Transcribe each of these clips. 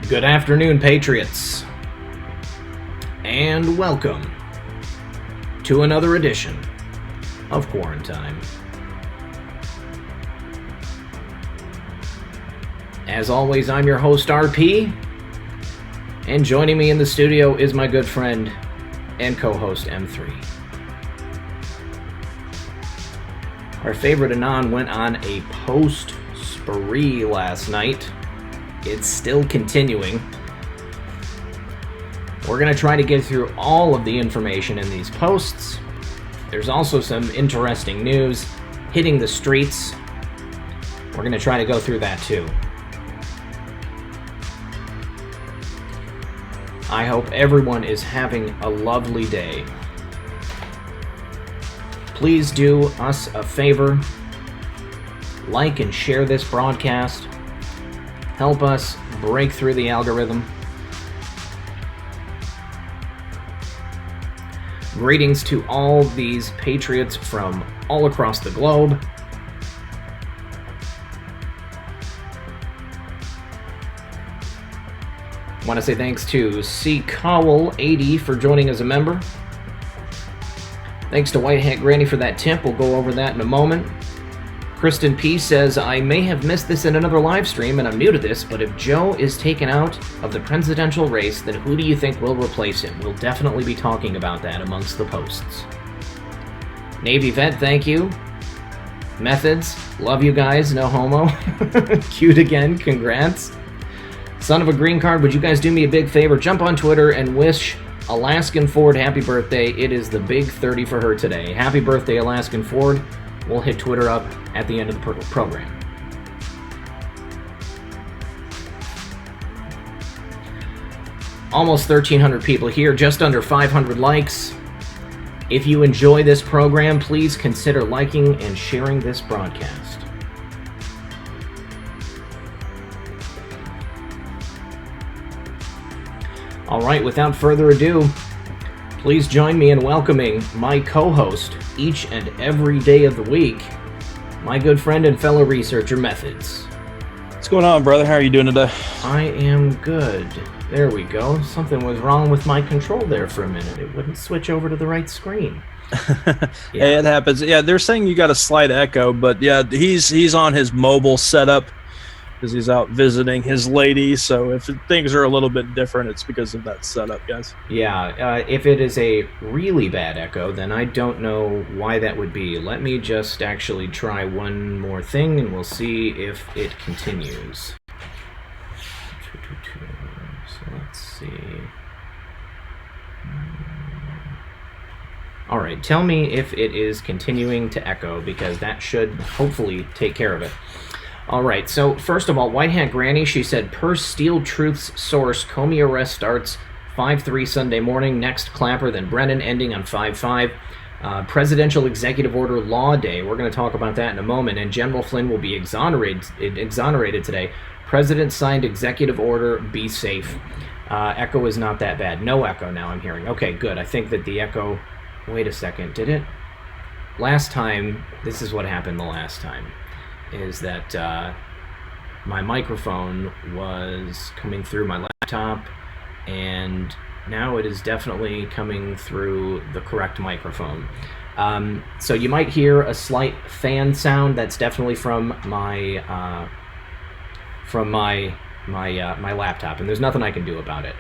Good afternoon, Patriots, and welcome to another edition of Quarantime. As always, I'm your host, RP, and joining me in the studio is my good friend and co-host, M3. Our favorite Anon went on a post spree last night. It's still continuing. We're going to try to get through all of the information in these posts. There's also some interesting news hitting the streets. We're going to try to go through that too. I hope everyone is having a lovely day. Please do us a favor. Like and share this broadcast. Help us break through the algorithm. Greetings to all these patriots from all across the globe. I want to say thanks to C. Cowell80 for joining as a member. Thanks to White Hat Granny for that tip. We'll go over that in a moment. Kristen P. says, I may have missed this in another live stream, and I'm new to this, but if Joe is taken out of the presidential race, then who do you think will replace him? We'll definitely be talking about that amongst the posts. Navy Vet, thank you. Methods, love you guys, no homo. Cute again, congrats. Son of a green card, would you guys do me a big favor? Jump on Twitter and wish Alaskan Ford happy birthday. It is the big 30 for her today. Happy birthday, Alaskan Ford. We'll hit Twitter up at the end of the program. Almost 1,300 people here, just under 500 likes. If you enjoy this program, please consider liking and sharing this broadcast. All right, without further ado, please join me in welcoming my co-host each and every day of the week, my good friend and fellow researcher, Methods. What's going on, brother? How are you doing today? I am good. There we go. Something was wrong with my control there for a minute. It wouldn't switch over to the right screen. Yeah, it happens. Yeah, they're saying you got a slight echo, but yeah, he's on his mobile setup because he's out visiting his lady. So if things are a little bit different, it's because of that setup, guys. Yeah, if it is a really bad echo, then I don't know why that would be. Let me just actually try one more thing, and we'll see if it continues. So let's see. All right, tell me if it is continuing to echo, because that should hopefully take care of it. All right, so first of all, White Hat Granny, she said, per Steel Truth's source, Comey arrest starts 5/3 Sunday morning, next Clapper, then Brennan, ending on 5/5. Presidential Executive Order Law Day, we're going to talk about that in a moment, and General Flynn will be exonerated today. President signed executive order, be safe. Echo is not that bad. No echo now I'm hearing. Okay, good. I think that the echo, wait a second, did it? Last time, this is what happened the last time, is that my microphone was coming through my laptop, and now it is definitely coming through the correct microphone. So you might hear a slight fan sound. That's definitely from my laptop, and there's nothing I can do about it.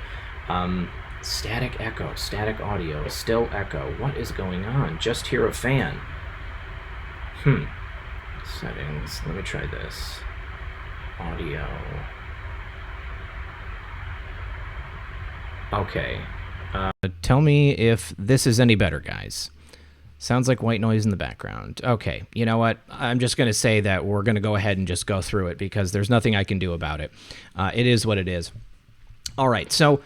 Static echo, static audio, still echo. What is going on? Just hear a fan. Settings. Let me try this. Audio. Okay. Tell me if this is any better, guys. Sounds like white noise in the background. Okay, you know what? I'm just going to say that we're going to go ahead and just go through it because there's nothing I can do about it. It is what it is. All right, so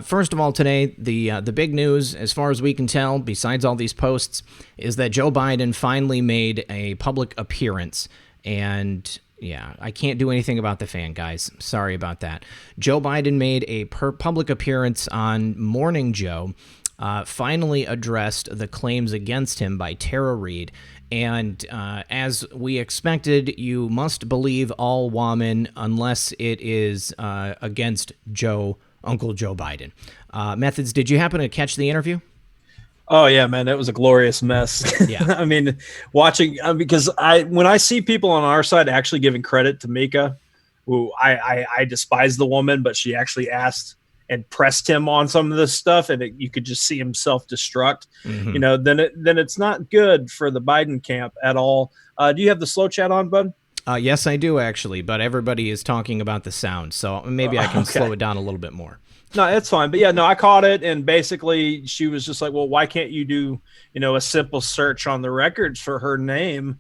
first of all today, the big news, as far as we can tell, besides all these posts, is that Joe Biden finally made a public appearance. And yeah, I can't do anything about the fan, guys. Sorry about that. Joe Biden made a public appearance on Morning Joe finally addressed the claims against him by Tara Reade. And as we expected, you must believe all wahmyn unless it is against Uncle Joe Biden. Methods, did you happen to catch the interview? Oh yeah, man, it was a glorious mess. Yeah. I mean, watching because when I see people on our side actually giving credit to Mika, who I despise the woman, but she actually asked and pressed him on some of this stuff, and you could just see him self-destruct. Mm-hmm. Then it's not good for the Biden camp at all. Do you have the slow chat on, bud? Yes, I do actually, but everybody is talking about the sound, so maybe I can slow it down a little bit more. No, it's fine. But yeah, no, I caught it, and basically she was just like, well, why can't you do, a simple search on the records for her name,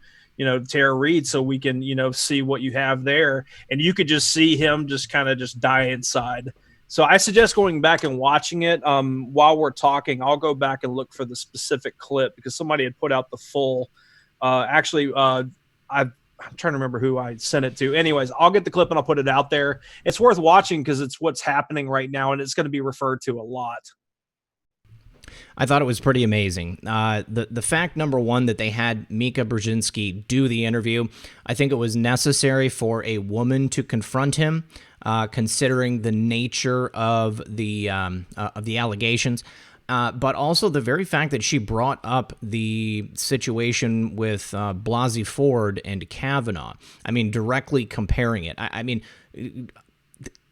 Tara Reade, so we can, see what you have there. And you could just see him just kind of just die inside. So I suggest going back and watching it. While we're talking, I'll go back and look for the specific clip because somebody had put out the full. I'm trying to remember who I sent it to. Anyways, I'll get the clip and I'll put it out there. It's worth watching because it's what's happening right now, and it's going to be referred to a lot. I thought it was pretty amazing. The fact, number one, that they had Mika Brzezinski do the interview, I think it was necessary for a woman to confront him, considering the nature of the allegations. But also the very fact that she brought up the situation with Blasey Ford and Kavanaugh. I mean, directly comparing it. I mean,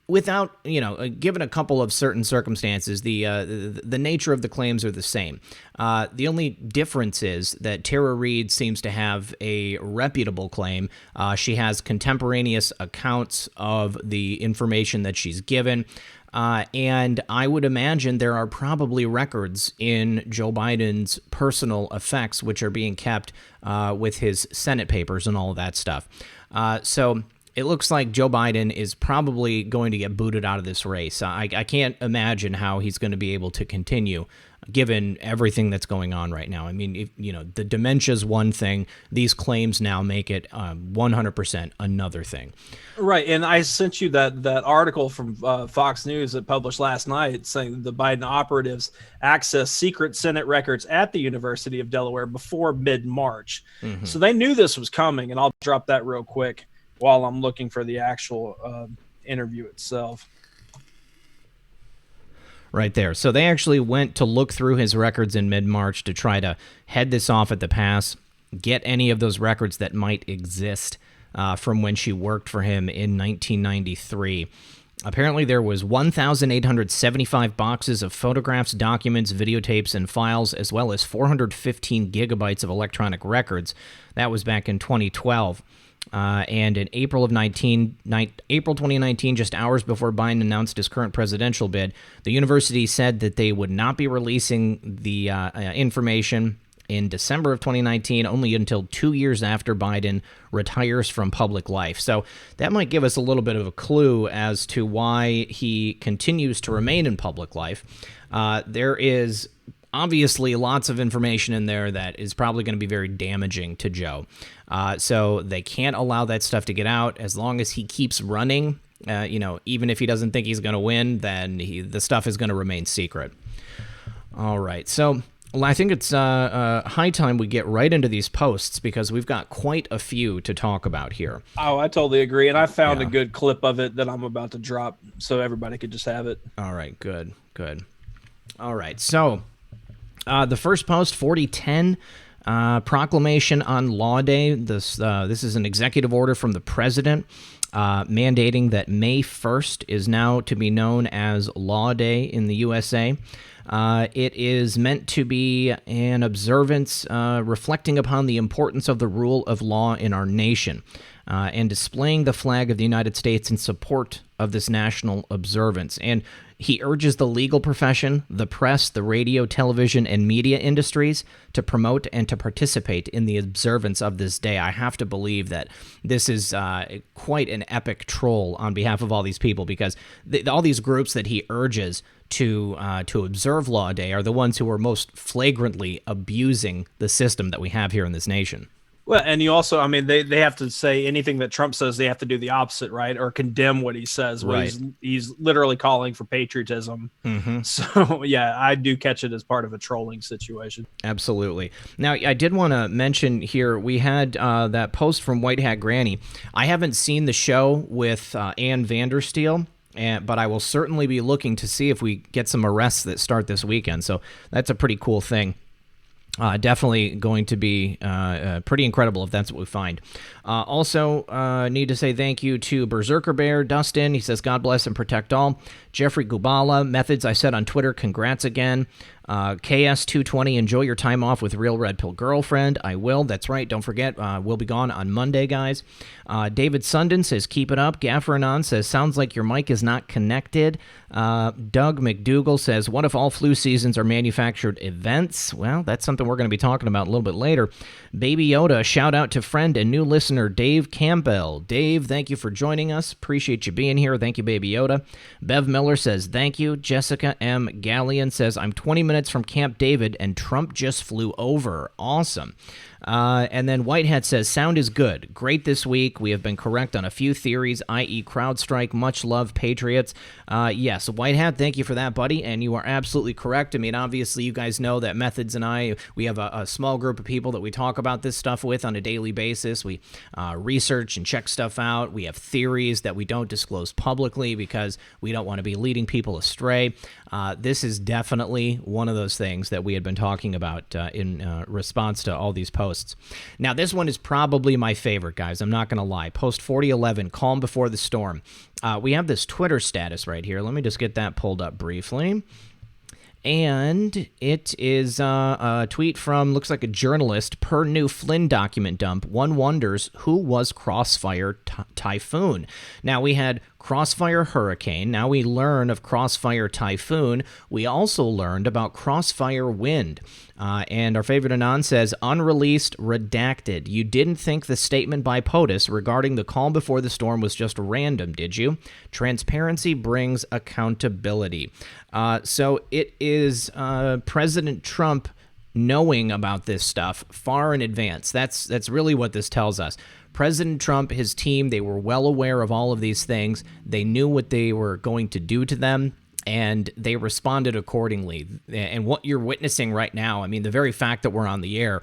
without, given a couple of certain circumstances, the nature of the claims are the same. The only difference is that Tara Reade seems to have a reputable claim. She has contemporaneous accounts of the information that she's given. And I would imagine there are probably records in Joe Biden's personal effects, which are being kept with his Senate papers and all of that stuff. So it looks like Joe Biden is probably going to get booted out of this race. I can't imagine how he's going to be able to continue given everything that's going on right now. I mean, the dementia is one thing. These claims now make it 100% another thing. Right, and I sent you that article from Fox News that published last night saying the Biden operatives accessed secret Senate records at the University of Delaware before mid-March. Mm-hmm. So they knew this was coming, and I'll drop that real quick while I'm looking for the actual interview itself. Right there. So they actually went to look through his records in mid-March to try to head this off at the pass, get any of those records that might exist from when she worked for him in 1993. Apparently there was 1,875 boxes of photographs, documents, videotapes, and files, as well as 415 gigabytes of electronic records. That was back in 2012. And in April 2019, just hours before Biden announced his current presidential bid, the university said that they would not be releasing the information in December of 2019, only until 2 years after Biden retires from public life. So that might give us a little bit of a clue as to why he continues to remain in public life. There is obviously lots of information in there that is probably going to be very damaging to Joe. So they can't allow that stuff to get out. As long as he keeps running, even if he doesn't think he's going to win, then the stuff is going to remain secret. All right. So I think it's high time we get right into these posts because we've got quite a few to talk about here. Oh, I totally agree. And I found a good clip of it that I'm about to drop so everybody could just have it. All right. Good. All right. So the first post, 4010, Proclamation on Law Day. This is an executive order from the president mandating that May 1st is now to be known as Law Day in the USA. It is meant to be an observance reflecting upon the importance of the rule of law in our nation and displaying the flag of the United States in support of this national observance. And he urges the legal profession, the press, the radio, television, and media industries to promote and to participate in the observance of this day. I have to believe that this is quite an epic troll on behalf of all these people because all these groups that he urges to observe Law Day are the ones who are most flagrantly abusing the system that we have here in this nation. Well, and you also, I mean, they have to say anything that Trump says, they have to do the opposite, right? Or condemn what he says. Right. He's literally calling for patriotism. Mm-hmm. So, yeah, I do catch it as part of a trolling situation. Absolutely. Now, I did want to mention here, we had that post from White Hat Granny. I haven't seen the show with Ann Vandersteel, but I will certainly be looking to see if we get some arrests that start this weekend. So that's a pretty cool thing. Definitely going to be pretty incredible if that's what we find. Also, need to say thank you to Berserker Bear, Dustin. He says, God bless and protect all. Jeffrey Gubala, Methods, I said on Twitter, congrats again. KS220, enjoy your time off with Real Red Pill Girlfriend. I will. That's right. Don't forget, we'll be gone on Monday, guys. David Sundin says, keep it up. Gaffer Anon says, sounds like your mic is not connected. Doug McDougall says, what if all flu seasons are manufactured events? Well, that's something we're going to be talking about a little bit later. Baby Yoda, shout out to friend and new listener Dave Campbell. Dave, thank you for joining us. Appreciate you being here. Thank you, Baby Yoda. Bev Miller says, thank you. Jessica M. Gallion says, I'm 20 minutes from Camp David and Trump just flew over. Awesome. And then Whitehead says, sound is good. Great this week. We have been correct on a few theories, i.e. CrowdStrike. Much love, Patriots. Yes, Whitehead, thank you for that, buddy. And you are absolutely correct. I mean, obviously, you guys know that Methods and I, we have a small group of people that we talk about this stuff with on a daily basis. We research and check stuff out. We have theories that we don't disclose publicly because we don't want to be leading people astray. This is definitely one of those things that we had been talking about in response to all these posts. Now, this one is probably my favorite, guys. I'm not going to lie. Post 4011, Calm Before the Storm. We have this Twitter status right here. Let me just get that pulled up briefly. And it is a tweet from, looks like a journalist, per new Flynn document dump. One wonders, who was Crossfire Typhoon? Now, we had Crossfire Hurricane. Now we learn of Crossfire Typhoon. We also learned about Crossfire Wind. And our favorite Anon says, unreleased, redacted. You didn't think the statement by POTUS regarding the calm before the storm was just random, did you? Transparency brings accountability. So it is President Trump knowing about this stuff far in advance. That's really what this tells us. President Trump, his team, they were well aware of all of these things. They knew what they were going to do to them, and they responded accordingly. And what you're witnessing right now, I mean, the very fact that we're on the air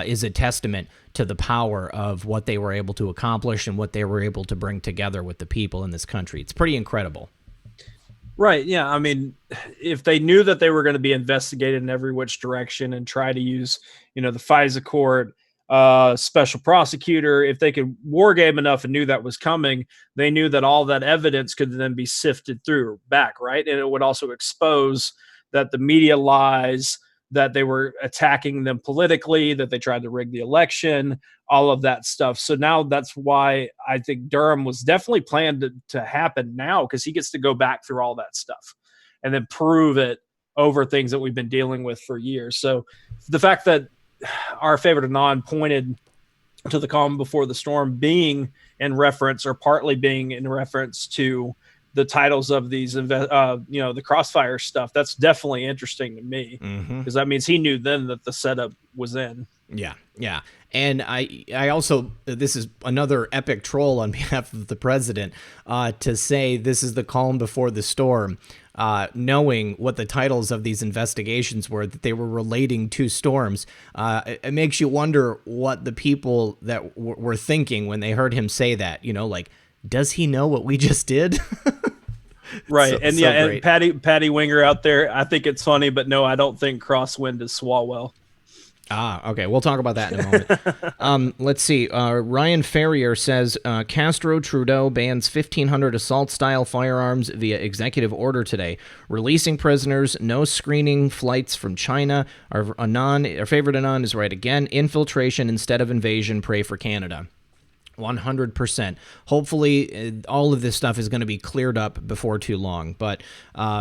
is a testament to the power of what they were able to accomplish and what they were able to bring together with the people in this country. It's pretty incredible. Right. Yeah. I mean, if they knew that they were going to be investigated in every which direction and try to use, the FISA court, special prosecutor, if they could war game enough and knew that was coming, they knew that all that evidence could then be sifted through back, right? And it would also expose that the media lies, that they were attacking them politically, that they tried to rig the election, all of that stuff. So now that's why I think Durham was definitely planned to happen now, because he gets to go back through all that stuff and then prove it over things that we've been dealing with for years. So the fact that our favorite Anon pointed to the calm before the storm being in reference, or partly being in reference to the titles of these, the Crossfire stuff, that's definitely interesting to me, because that means he knew then that the setup was in. Yeah. And I also, this is another epic troll on behalf of the president, to say this is the calm before the storm, knowing what the titles of these investigations were, that they were relating to storms. It makes you wonder what the people that were thinking when they heard him say that, like, does he know what we just did? Right. And Patty Winger out there, I think it's funny, but no, I don't think Crosswind is Swalwell. Okay. We'll talk about that in a moment. Let's see. Ryan Ferrier says, Castro Trudeau bans 1,500 assault-style firearms via executive order today. Releasing prisoners, no screening flights from China. Our favorite Anon is right again. Infiltration instead of invasion. Pray for Canada. 100%. Hopefully, all of this stuff is going to be cleared up before too long. But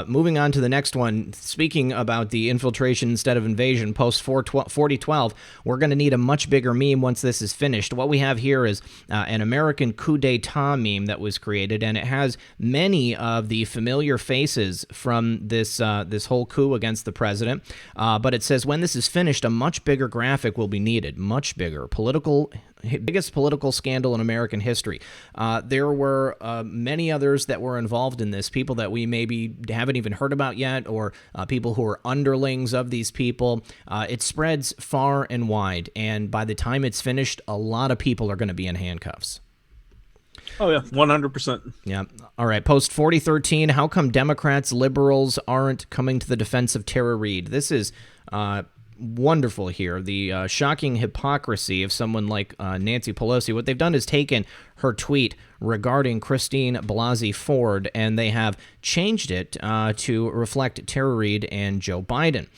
moving on to the next one, speaking about the infiltration instead of invasion, post 4012, we're going to need a much bigger meme once this is finished. What we have here is an American coup d'etat meme that was created, and it has many of the familiar faces from this whole coup against the president. But it says, when this is finished, a much bigger graphic will be needed. Much bigger. Biggest political scandal in American history. There were many others that were involved in this, people that we maybe haven't even heard about yet, or people who are underlings of these people. It spreads far and wide, and by the time it's finished, a lot of people are going to be in handcuffs. Oh, yeah, 100%. Yeah. All right, post 4013, how come Democrats, liberals aren't coming to the defense of Tara Reade? This is wonderful here. The shocking hypocrisy of someone like Nancy Pelosi. What they've done is taken her tweet regarding Christine Blasey Ford, and they have changed it to reflect Tara Reade and Joe Biden.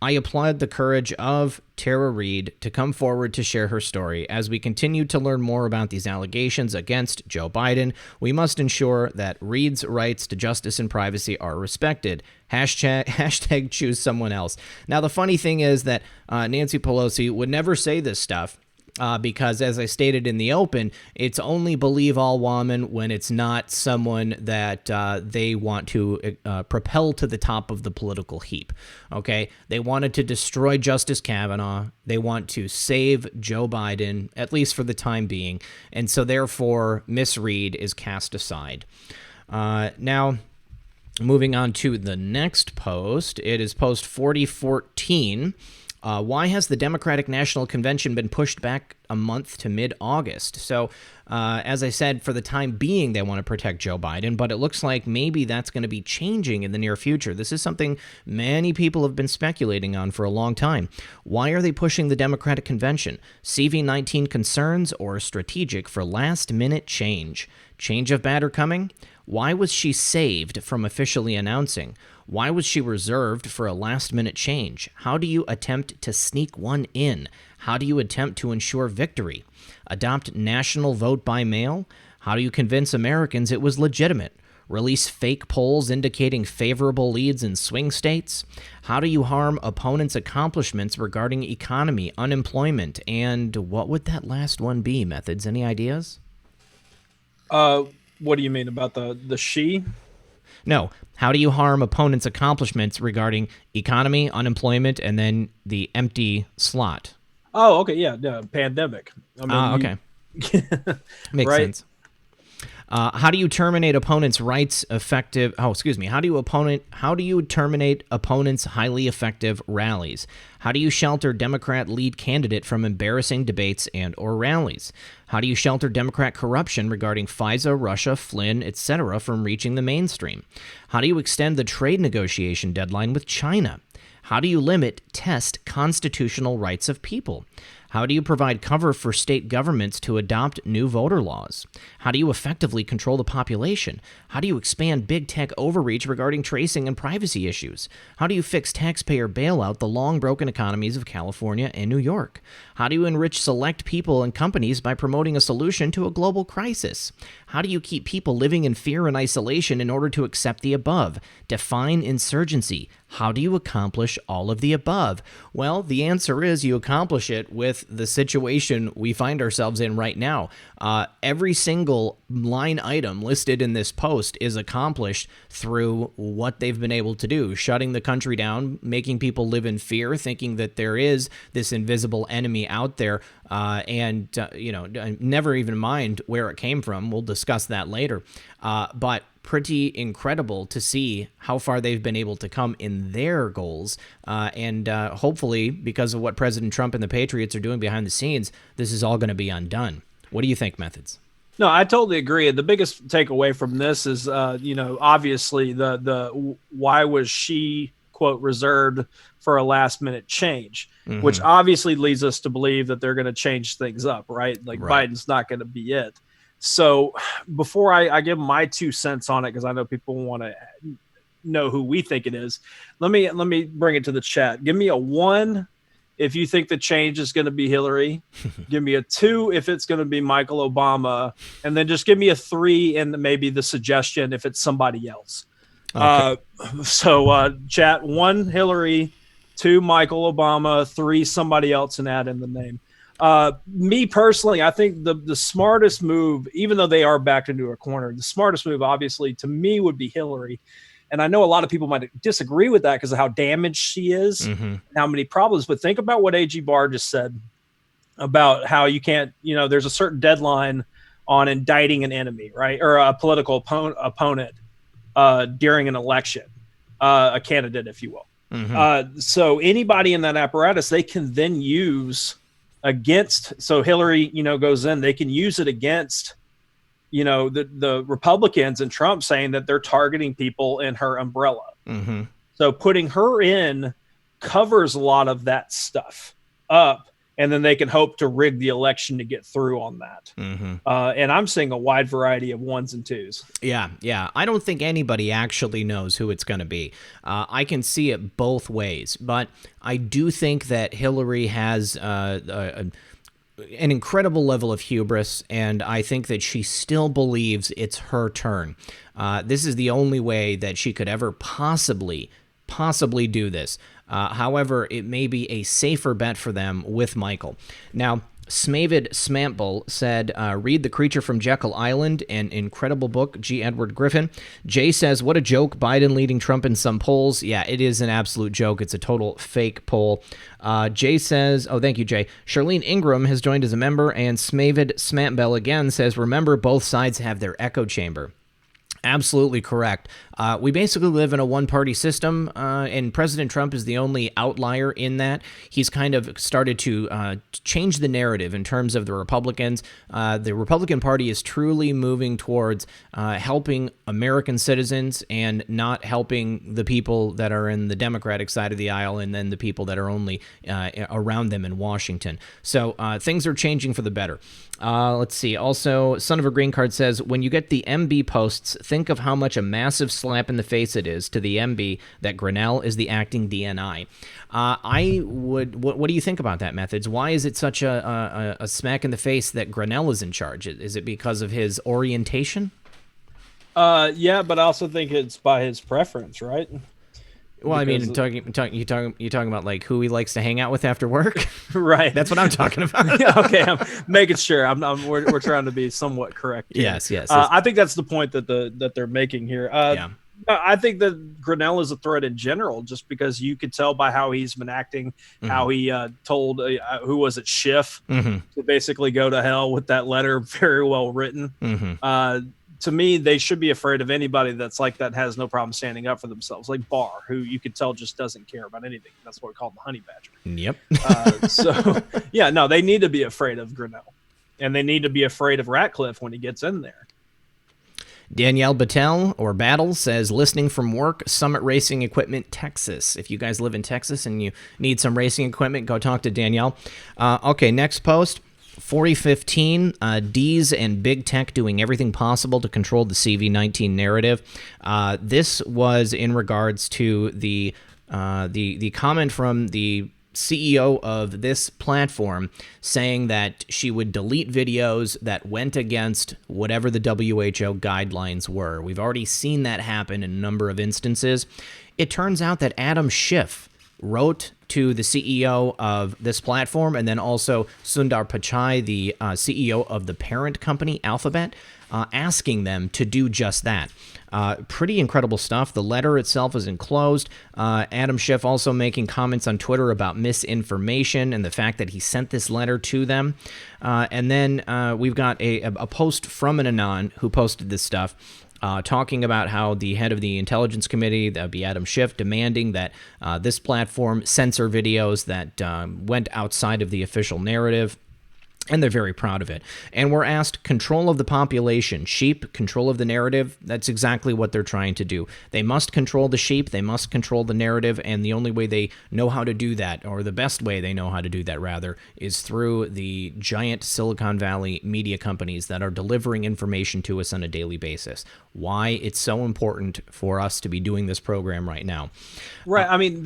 I applaud the courage of Tara Reade to come forward to share her story. As we continue to learn more about these allegations against Joe Biden, we must ensure that Reade's rights to justice and privacy are respected. Hashtag choose someone else. Now, the funny thing is that Nancy Pelosi would never say this stuff. Because, as I stated in the open, it's only believe all wahmyn when it's not someone that they want to propel to the top of the political heap. Okay? They wanted to destroy Justice Kavanaugh. They want to save Joe Biden, at least for the time being. And so, therefore, Miss Reade is cast aside. Now, moving on to the next post, it is post 4014. Why has the Democratic National Convention been pushed back a month to mid-August? So, as I said, for the time being, they want to protect Joe Biden, but it looks like maybe that's going to be changing in the near future. This is something many people have been speculating on for a long time. Why are they pushing the Democratic Convention? CV-19 concerns or strategic for last-minute change? Change of batter coming? Why was she saved from officially announcing? Why was she reserved for a last-minute change? How do you attempt to sneak one in? How do you attempt to ensure victory? Adopt national vote by mail? How do you convince Americans it was legitimate? Release fake polls indicating favorable leads in swing states? How do you harm opponents' accomplishments regarding economy, unemployment, and what would that last one be, Methods? Any ideas? What do you mean about the she? No. How do you harm opponents' accomplishments regarding economy, unemployment, and then the empty slot? Oh, okay, yeah, pandemic. I mean, okay. Makes right? sense. How do you terminate opponents' rights effective? Oh, excuse me. How do you terminate opponents' highly effective rallies? How do you shelter Democrat lead candidate from embarrassing debates and or rallies? How do you shelter Democrat corruption regarding FISA, Russia, Flynn, etc. from reaching the mainstream? How do you extend the trade negotiation deadline with China? How do you limit, test constitutional rights of people? How do you provide cover for state governments to adopt new voter laws? How do you effectively control the population? How do you expand big tech overreach regarding tracing and privacy issues? How do you fix taxpayer bailout the long-broken economies of California and New York? How do you enrich select people and companies by promoting a solution to a global crisis? How do you keep people living in fear and isolation in order to accept the above? Define insurgency. How do you accomplish all of the above? Well, the answer is you accomplish it with the situation we find ourselves in right now. Every single line item listed in this post is accomplished through what they've been able to do, shutting the country down, making people live in fear, thinking that there is this invisible enemy out there, and never even mind where it came from. We'll discuss that later. But pretty incredible to see how far they've been able to come in their goals. And hopefully, because of what President Trump and the Patriots are doing behind the scenes, this is all going to be undone. What do you think, Methods? No, I totally agree. The biggest takeaway from this is, obviously the why was she, quote, reserved for a last minute change, which obviously leads us to believe that they're going to change things up, right? Like right. Biden's not going to be it. So before I give my 2 cents on it, because I know people want to know who we think it is, let me bring it to the chat. Give me a 1 if you think the change is going to be Hillary. Give me a 2 if it's going to be Michael Obama, and then just give me a 3 and maybe the suggestion if it's somebody else. Okay. Chat, 1 Hillary, 2 Michael Obama, 3 somebody else, and add in the name. Me personally, I think the smartest move, even though they are backed into a corner, the smartest move obviously to me would be Hillary. And I know a lot of people might disagree with that because of how damaged she is, and how many problems. But think about what A.G. Barr just said about how you can't, there's a certain deadline on indicting an enemy, right? Or a political opponent during an election, a candidate, if you will. So anybody in that apparatus, they can then use against. So Hillary, goes in, they can use it against the Republicans and Trump, saying that they're targeting people in her umbrella. So putting her in covers a lot of that stuff up, and then they can hope to rig the election to get through on that. And I'm seeing a wide variety of 1s and 2s. Yeah. I don't think anybody actually knows who it's going to be. I can see it both ways, but I do think that Hillary has an incredible level of hubris, and I think that she still believes it's her turn. This is the only way that she could ever possibly do this. However, it may be a safer bet for them with Michael. Now, Smavid Smample said, read The Creature from Jekyll Island, an incredible book, G. Edward Griffin. Jay says, what a joke, Biden leading Trump in some polls. Yeah, it is an absolute joke. It's a total fake poll. Jay says, oh, thank you, Jay. Charlene Ingram has joined as a member, and Smavid Smample again says, remember, both sides have their echo chamber. Absolutely correct. We basically live in a one-party system, and President Trump is the only outlier in that. He's kind of started to change the narrative in terms of the Republicans. The Republican Party is truly moving towards helping American citizens and not helping the people that are in the Democratic side of the aisle and then the people that are only around them in Washington. So things are changing for the better. Let's see. Also, Son of a Green Card says, when you get the MB posts, think of how much a massive slap in the face it is to the MB that Grinnell is the acting DNI. What do you think about that, Methods? Why is it such a smack in the face that Grinnell is in charge? Is it because of his orientation? Yeah, but I also think it's by his preference, right? Well, I mean, you're talking about like who he likes to hang out with after work, right? That's what I'm talking about. Yeah, okay, I'm making sure. We're trying to be somewhat correct here. Yes. I think that's the point that they're making here. Yeah. I think that Grinnell is a threat in general, just because you could tell by how he's been acting, how he told who was it, Schiff, to basically go to hell with that letter, very well written. To me, they should be afraid of anybody that's like that, has no problem standing up for themselves, like Barr, who you could tell just doesn't care about anything. That's what we call the honey badger. Yep. They need to be afraid of Grinnell, and they need to be afraid of Ratcliffe when he gets in there. Danielle Battelle or Battle says, listening from work, Summit Racing Equipment, Texas. If you guys live in Texas and you need some racing equipment, go talk to Danielle. Okay, next post. 4015, D's and big tech doing everything possible to control the CV-19 narrative. This was in regards to the comment from the CEO of this platform saying that she would delete videos that went against whatever the WHO guidelines were. We've already seen that happen in a number of instances. It turns out that Adam Schiff wrote to the CEO of this platform, and then also Sundar Pichai, the CEO of the parent company, Alphabet, asking them to do just that. Pretty incredible stuff. The letter itself is enclosed. Adam Schiff also making comments on Twitter about misinformation and the fact that he sent this letter to them. And then we've got a post from an Anon who posted this stuff. Talking about how the head of the Intelligence Committee, that would be Adam Schiff, demanding that this platform censor videos that went outside of the official narrative. And they're very proud of it. And we're asked control of the population, sheep, control of the narrative. That's exactly what they're trying to do. They must control the sheep. They must control the narrative. And the only way they know how to do that, or the best way they know how to do that, rather, is through the giant Silicon Valley media companies that are delivering information to us on a daily basis. Why it's so important for us to be doing this program right now. Right. I mean,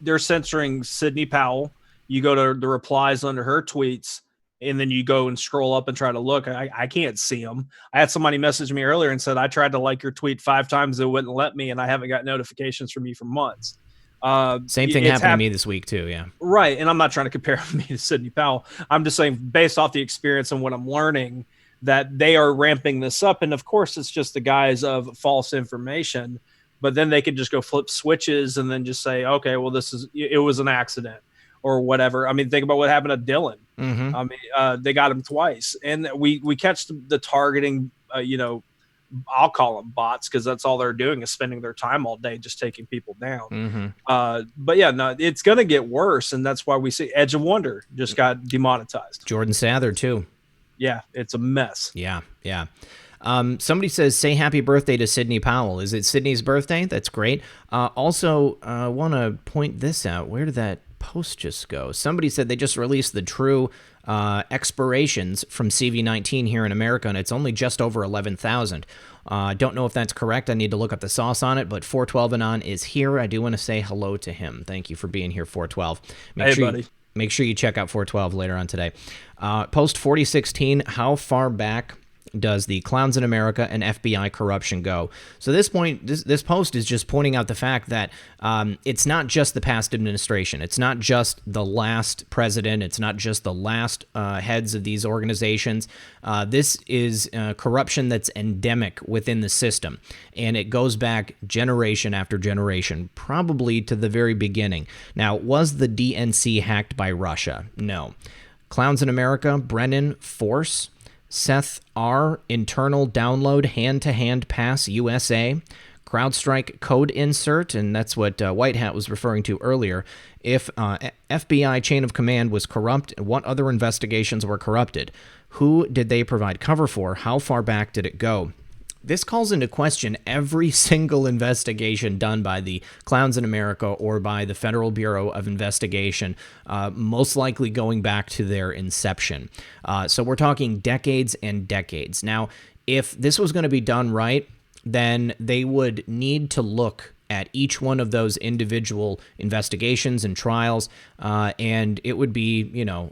they're censoring Sidney Powell. You go to the replies under her tweets, and then you go and scroll up and try to look. I can't see them. I had somebody message me earlier and said, I tried to like your tweet 5 times. It wouldn't let me. And I haven't got notifications from you for months. Same thing happened to me this week too. Yeah. Right. And I'm not trying to compare me to Sidney Powell. I'm just saying, based off the experience and what I'm learning, that they are ramping this up. And of course, it's just the guise of false information, but then they could just go flip switches and then just say, okay, well, it was an accident or whatever. I mean, think about what happened to Dylan. Mm-hmm. I mean, they got him twice, and we catch the targeting, I'll call them bots, because that's all they're doing is spending their time all day just taking people down. Mm-hmm. But yeah, no, it's going to get worse. And that's why we see Edge of Wonder just got demonetized. Jordan Sather too. Yeah, it's a mess. Yeah. Somebody says, say happy birthday to Sidney Powell. Is it Sydney's birthday? That's great. Also, I want to point this out. Where did that post just go? Somebody said they just released the true expirations from CV19 here in America, and it's only just over 11,000. Don't know if that's correct. I need to look up the sauce on it, but 412 and on is here. I do want to say hello to him. Thank you for being here, 412. Buddy. Make sure you check out 412 later on today. Post 4016, how far back does the Clowns in America and FBI corruption go? So this post is just pointing out the fact that it's not just the past administration. It's not just the last president. It's not just the last heads of these organizations. This is corruption that's endemic within the system, and it goes back generation after generation, probably to the very beginning. Now, was the DNC hacked by Russia? No. Clowns in America, Brennan, Force, Seth R, internal download, hand-to-hand pass USA, CrowdStrike code insert, and that's what White Hat was referring to earlier. If FBI chain of command was corrupt, what other investigations were corrupted? Who did they provide cover for? How far back did it go? This calls into question every single investigation done by the Clowns in America or by the Federal Bureau of Investigation, most likely going back to their inception. So we're talking decades and decades. Now, if this was going to be done right, then they would need to look at each one of those individual investigations and trials, and it would be,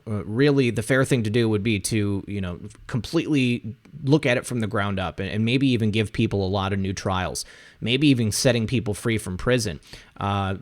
really the fair thing to do would be to, completely look at it from the ground up and maybe even give people a lot of new trials, maybe even setting people free from prison,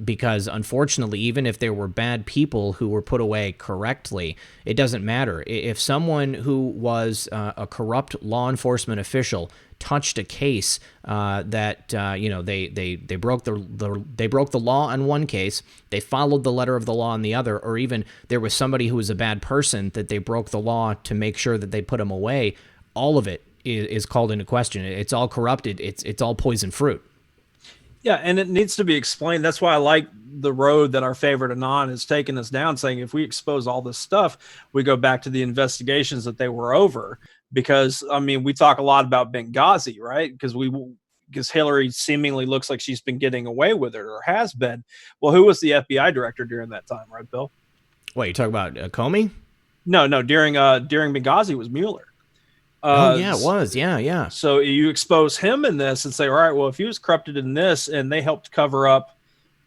because unfortunately, even if there were bad people who were put away correctly, it doesn't matter. If someone who was a corrupt law enforcement official touched a case that they broke the law on one case, they followed the letter of the law on the other, or even there was somebody who was a bad person that they broke the law to make sure that they put them away, all of it is called into question. It's all corrupted. It's all poison fruit. Yeah, and it needs to be explained. That's why I like the road that our favorite Anon has taken us down, saying if we expose all this stuff, we go back to the investigations that they were over. Because, I mean, we talk a lot about Benghazi, right? Because Hillary seemingly looks like she's been getting away with it, or has been. Well, who was the FBI director during that time, right, Bill? What, you talking about Comey? No, during Benghazi was Mueller. Yeah, it was. Yeah. So you expose him in this and say, all right, well, if he was corrupted in this and they helped cover up,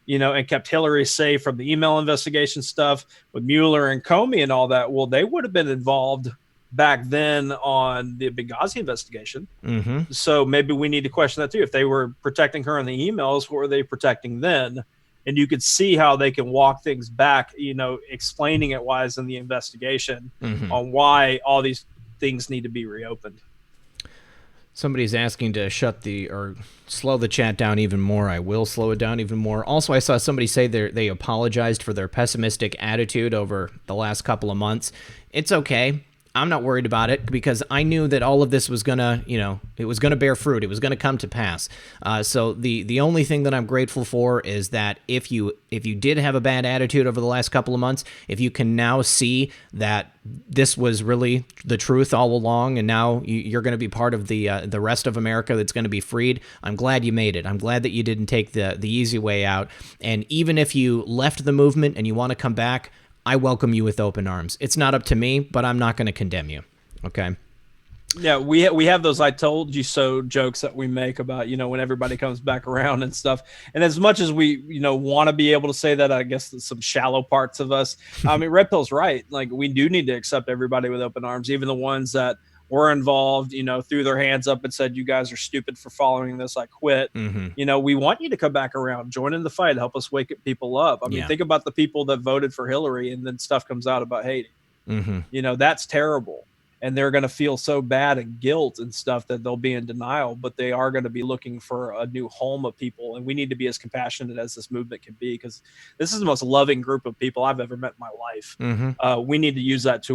and kept Hillary safe from the email investigation stuff with Mueller and Comey and all that, well, they would have been involved back then on the Benghazi investigation. Mm-hmm. So maybe we need to question that too. If they were protecting her in the emails, what were they protecting then? And you could see how they can walk things back, explaining it wise in the investigation on why all these things need to be reopened. Somebody's asking to slow the chat down even more. I will slow it down even more. Also, I saw somebody say they apologized for their pessimistic attitude over the last couple of months. It's okay. I'm not worried about it because I knew that all of this was gonna, it was gonna bear fruit. It was gonna come to pass. So the only thing that I'm grateful for is that if you did have a bad attitude over the last couple of months, if you can now see that this was really the truth all along, and now you're going to be part of the rest of America that's going to be freed, I'm glad you made it. I'm glad that you didn't take the easy way out. And even if you left the movement and you want to come back, I welcome you with open arms. It's not up to me, but I'm not going to condemn you. Okay? Yeah, we have those "I told you so" jokes that we make about, when everybody comes back around and stuff. And as much as we want to be able to say that, I guess some shallow parts of us. I mean, Red Pill's right. Like, we do need to accept everybody with open arms, even the ones that were involved. Threw their hands up and said, "You guys are stupid for following this. I quit." We want you to come back around, join in the fight, help us wake people up. I mean, think about the people that voted for Hillary, and then stuff comes out about hating. That's terrible. And they're going to feel so bad and guilt and stuff that they'll be in denial, but they are going to be looking for a new home of people. And we need to be as compassionate as this movement can be, because this is the most loving group of people I've ever met in my life. We need to use that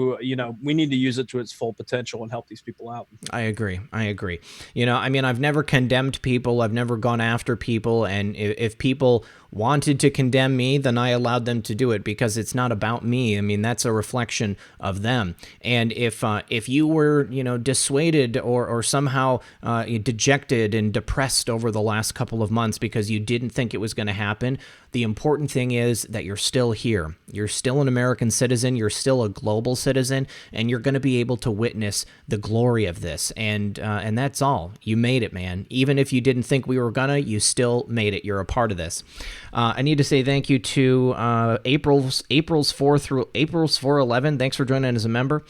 we need to use it to its full potential and help these people out. I agree. I mean, I've never condemned people. I've never gone after people. And if people wanted to condemn me, then I allowed them to do it, because it's not about me. I mean, that's a reflection of them. And if you were, dissuaded or somehow dejected and depressed over the last couple of months because you didn't think it was going to happen, the important thing is that you're still here. You're still an American citizen. You're still a global citizen, and you're going to be able to witness the glory of this. And that's all. You made it, man. Even if you didn't think we were gonna, you still made it. You're a part of this. I need to say thank you to April's 4 through April's 411. Thanks for joining as a member.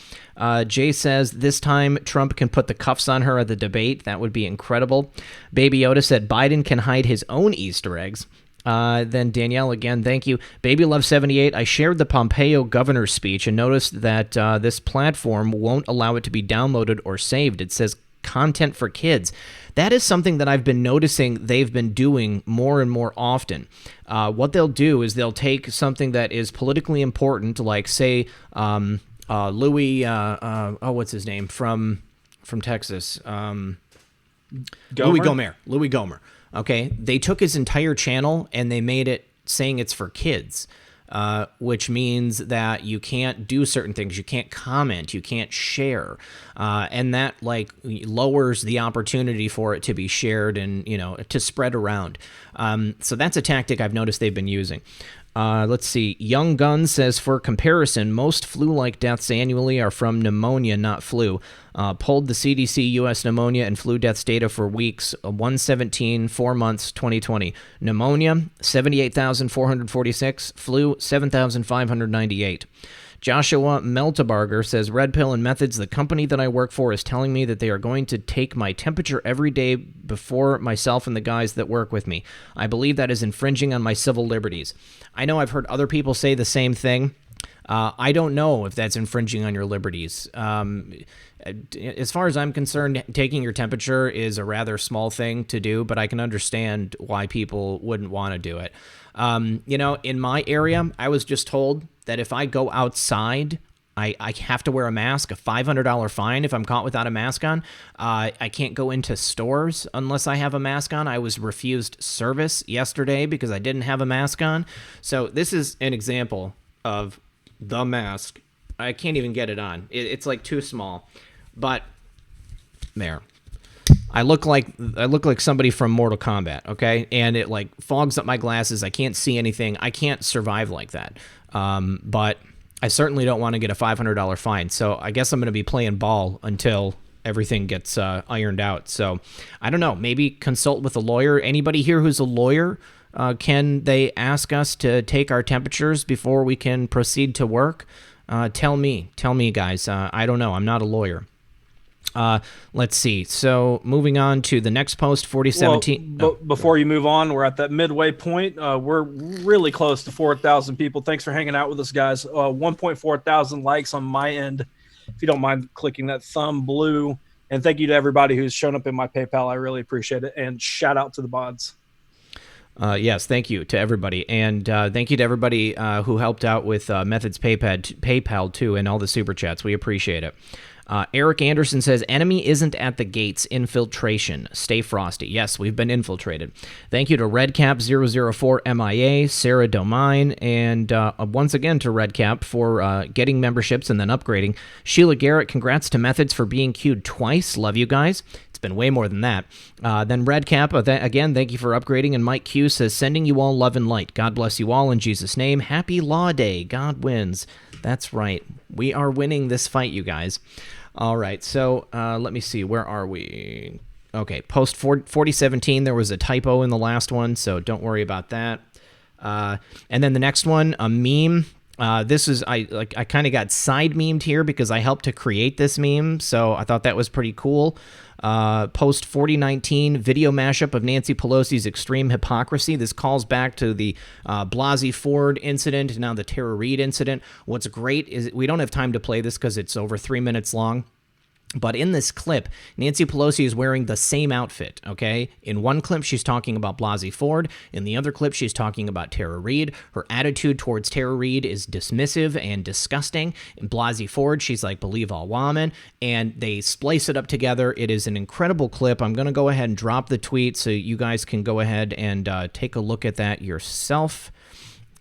Jay says this time Trump can put the cuffs on her at the debate. That would be incredible. Baby Yoda said Biden can hide his own Easter eggs. Then Danielle again, thank you. Baby Love 78, I shared the Pompeo governor's speech and noticed that this platform won't allow it to be downloaded or saved. It says content for kids. That is something that I've been noticing they've been doing more and more often. What they'll do is they'll take something that is politically important, like say Louis, what's his name from Texas, Louis Gohmert. Okay, they took his entire channel and they made it saying it's for kids, which means that you can't do certain things. You can't comment, you can't share, and that lowers the opportunity for it to be shared and to spread around. So that's a tactic I've noticed they've been using. Let's see. Young Gun says, for comparison, most flu-like deaths annually are from pneumonia, not flu. Pulled the CDC U.S. pneumonia and flu deaths data for weeks, 117, 4 months, 2020. Pneumonia, 78,446. Flu, 7,598. Joshua Meltebarger says, Red Pill and Methods, the company that I work for is telling me that they are going to take my temperature every day before myself and the guys that work with me. I believe that is infringing on my civil liberties. I know I've heard other people say the same thing. I don't know if that's infringing on your liberties. As far as I'm concerned, taking your temperature is a rather small thing to do, but I can understand why people wouldn't want to do it. In my area, I was just told that if I go outside, I have to wear a mask, a $500 fine if I'm caught without a mask on. I can't go into stores unless I have a mask on. I was refused service yesterday because I didn't have a mask on. So this is an example of the mask. I can't even get it on. It's like too small. But there. I look like somebody from Mortal Kombat, okay? And it fogs up my glasses. I can't see anything. I can't survive like that. But I certainly don't want to get a $500 fine. So I guess I'm going to be playing ball until everything gets ironed out. So I don't know. Maybe consult with a lawyer. Anybody here who's a lawyer? Can they ask us to take our temperatures before we can proceed to work? Tell me, guys. I don't know. I'm not a lawyer. Let's see. So moving on to the next post, 4017. Well, before you move on, we're at that midway point. We're really close to 4,000 people. Thanks for hanging out with us, guys. 1.4 thousand likes on my end. If you don't mind clicking that thumb blue. And thank you to everybody who's shown up in my PayPal. I really appreciate it. And shout out to the mods. Yes, thank you to everybody. And thank you to everybody who helped out with Methods PayPal too, and all the super chats. We appreciate it. Eric Anderson says, enemy isn't at the gates. Infiltration. Stay frosty. Yes, we've been infiltrated. Thank you to Redcap004 MIA, Sarah Domine, and once again to Redcap for getting memberships and then upgrading. Sheila Garrett, congrats to Methods for being queued twice. Love you guys. It's been way more than that. Then Redcap, again, thank you for upgrading. And Mike Q says, sending you all love and light. God bless you all in Jesus' name. Happy Law Day. God wins. That's right. We are winning this fight, you guys. All right, so let me see. Where are we? Okay, post 4017, there was a typo in the last one, so don't worry about that. And then the next one, a meme. This is I kind of got side memed here because I helped to create this meme, so I thought that was pretty cool. Post 4019 video mashup of Nancy Pelosi's extreme hypocrisy. This calls back to the Blasey Ford incident, now the Tara Reade incident. What's great is we don't have time to play this because it's over 3 minutes long. But in this clip, Nancy Pelosi is wearing the same outfit, okay? In one clip, she's talking about Blasey Ford. In the other clip, she's talking about Tara Reade. Her attitude towards Tara Reade is dismissive and disgusting. In Blasey Ford, she's like, believe all wahmyn. And they splice it up together. It is an incredible clip. I'm going to go ahead and drop the tweet so you guys can go ahead and take a look at that yourself.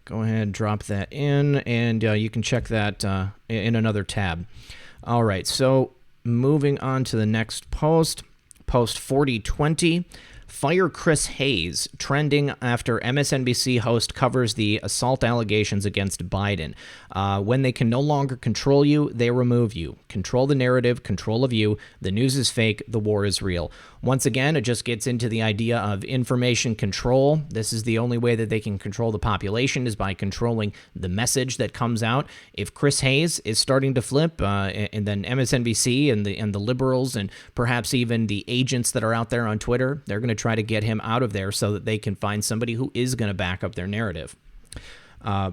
Go ahead, drop that in, and you can check that in another tab. All right, so moving on to the next post, post 4020. Fire Chris Hayes, trending after MSNBC host covers the assault allegations against Biden. When they can no longer control you, they remove you. Control the narrative, control of you. The news is fake, the war is real. Once again, it just gets into the idea of information control. This is the only way that they can control the population is by controlling the message that comes out. If Chris Hayes is starting to flip, and then MSNBC and the liberals and perhaps even the agents that are out there on Twitter, they're going to try to get him out of there so that they can find somebody who is going to back up their narrative.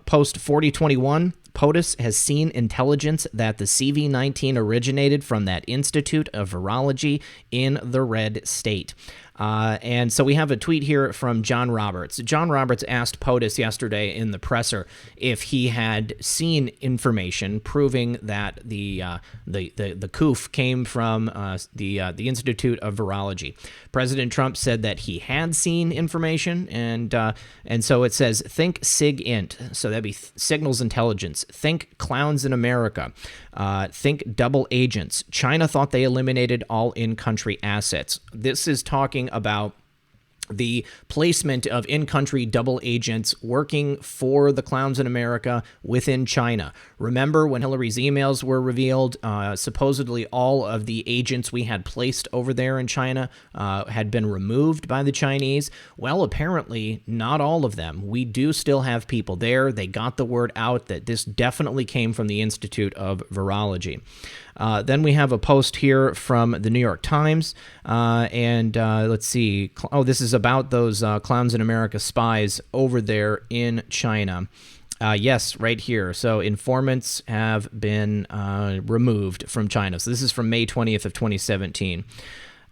Post 4021, POTUS has seen intelligence that the CV-19 originated from that Institute of Virology in the red state. And so we have a tweet here from John Roberts. John Roberts asked POTUS yesterday in the presser if he had seen information proving that the COOF came from the Institute of Virology. President Trump said that he had seen information, and so it says think SIG-INT, so that'd be signals intelligence. Think clowns in America. Think double agents. China thought they eliminated all in-country assets. This is talking about the placement of in-country double agents working for the clowns in America within China. Remember when Hillary's emails were revealed, supposedly all of the agents we had placed over there in China had been removed by the Chinese. Well, apparently not all of them. We do still have people there. They got the word out that this definitely came from the Institute of Virology. Then we have a post here from the New York Times, and let's see. Oh, this is about those clowns in America spies over there in China. Yes, right here. So informants have been removed from China. So this is from May 20th of 2017.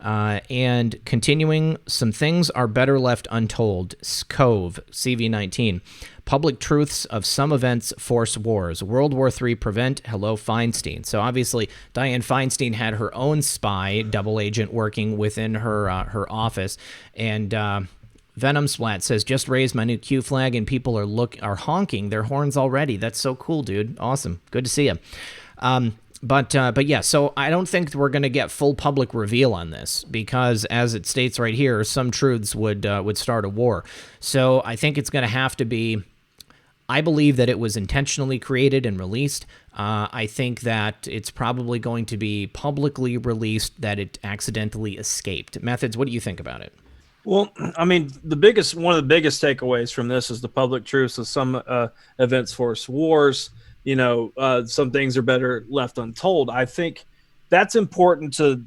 And continuing, some things are better left untold. Cove, CV-19. Public truths of some events force wars. World War III prevent. Hello, Feinstein. So obviously, Dianne Feinstein had her own spy double agent working within her office, and Venom Splat says, just raised my new Q flag and people are honking their horns already. That's so cool, dude. Awesome. Good to see you. But yeah, so I don't think we're going to get full public reveal on this because, as it states right here, some truths would start a war. So I think it's going to have to be. I believe that it was intentionally created and released. I think that it's probably going to be publicly released that it accidentally escaped. Methods, what do you think about it? Well, I mean, one of the biggest takeaways from this is the public truths of some events force wars. You know, some things are better left untold. I think that's important to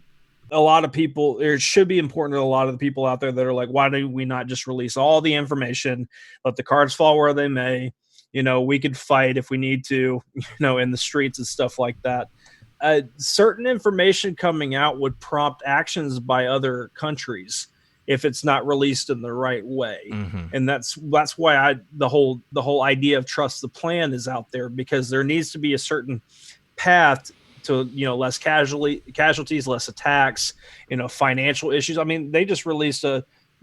a lot of people. It should be important to a lot of the people out there that are like, why do we not just release all the information, let the cards fall where they may? You know, we could fight if we need to, you know, in the streets and stuff like that. Certain information coming out would prompt actions by other countries if it's not released in the right way. Mm-hmm. And that's why the whole idea of trust the plan is out there, because there needs to be a certain path to, you know, less casualties, less attacks, you know, financial issues. I mean, they just released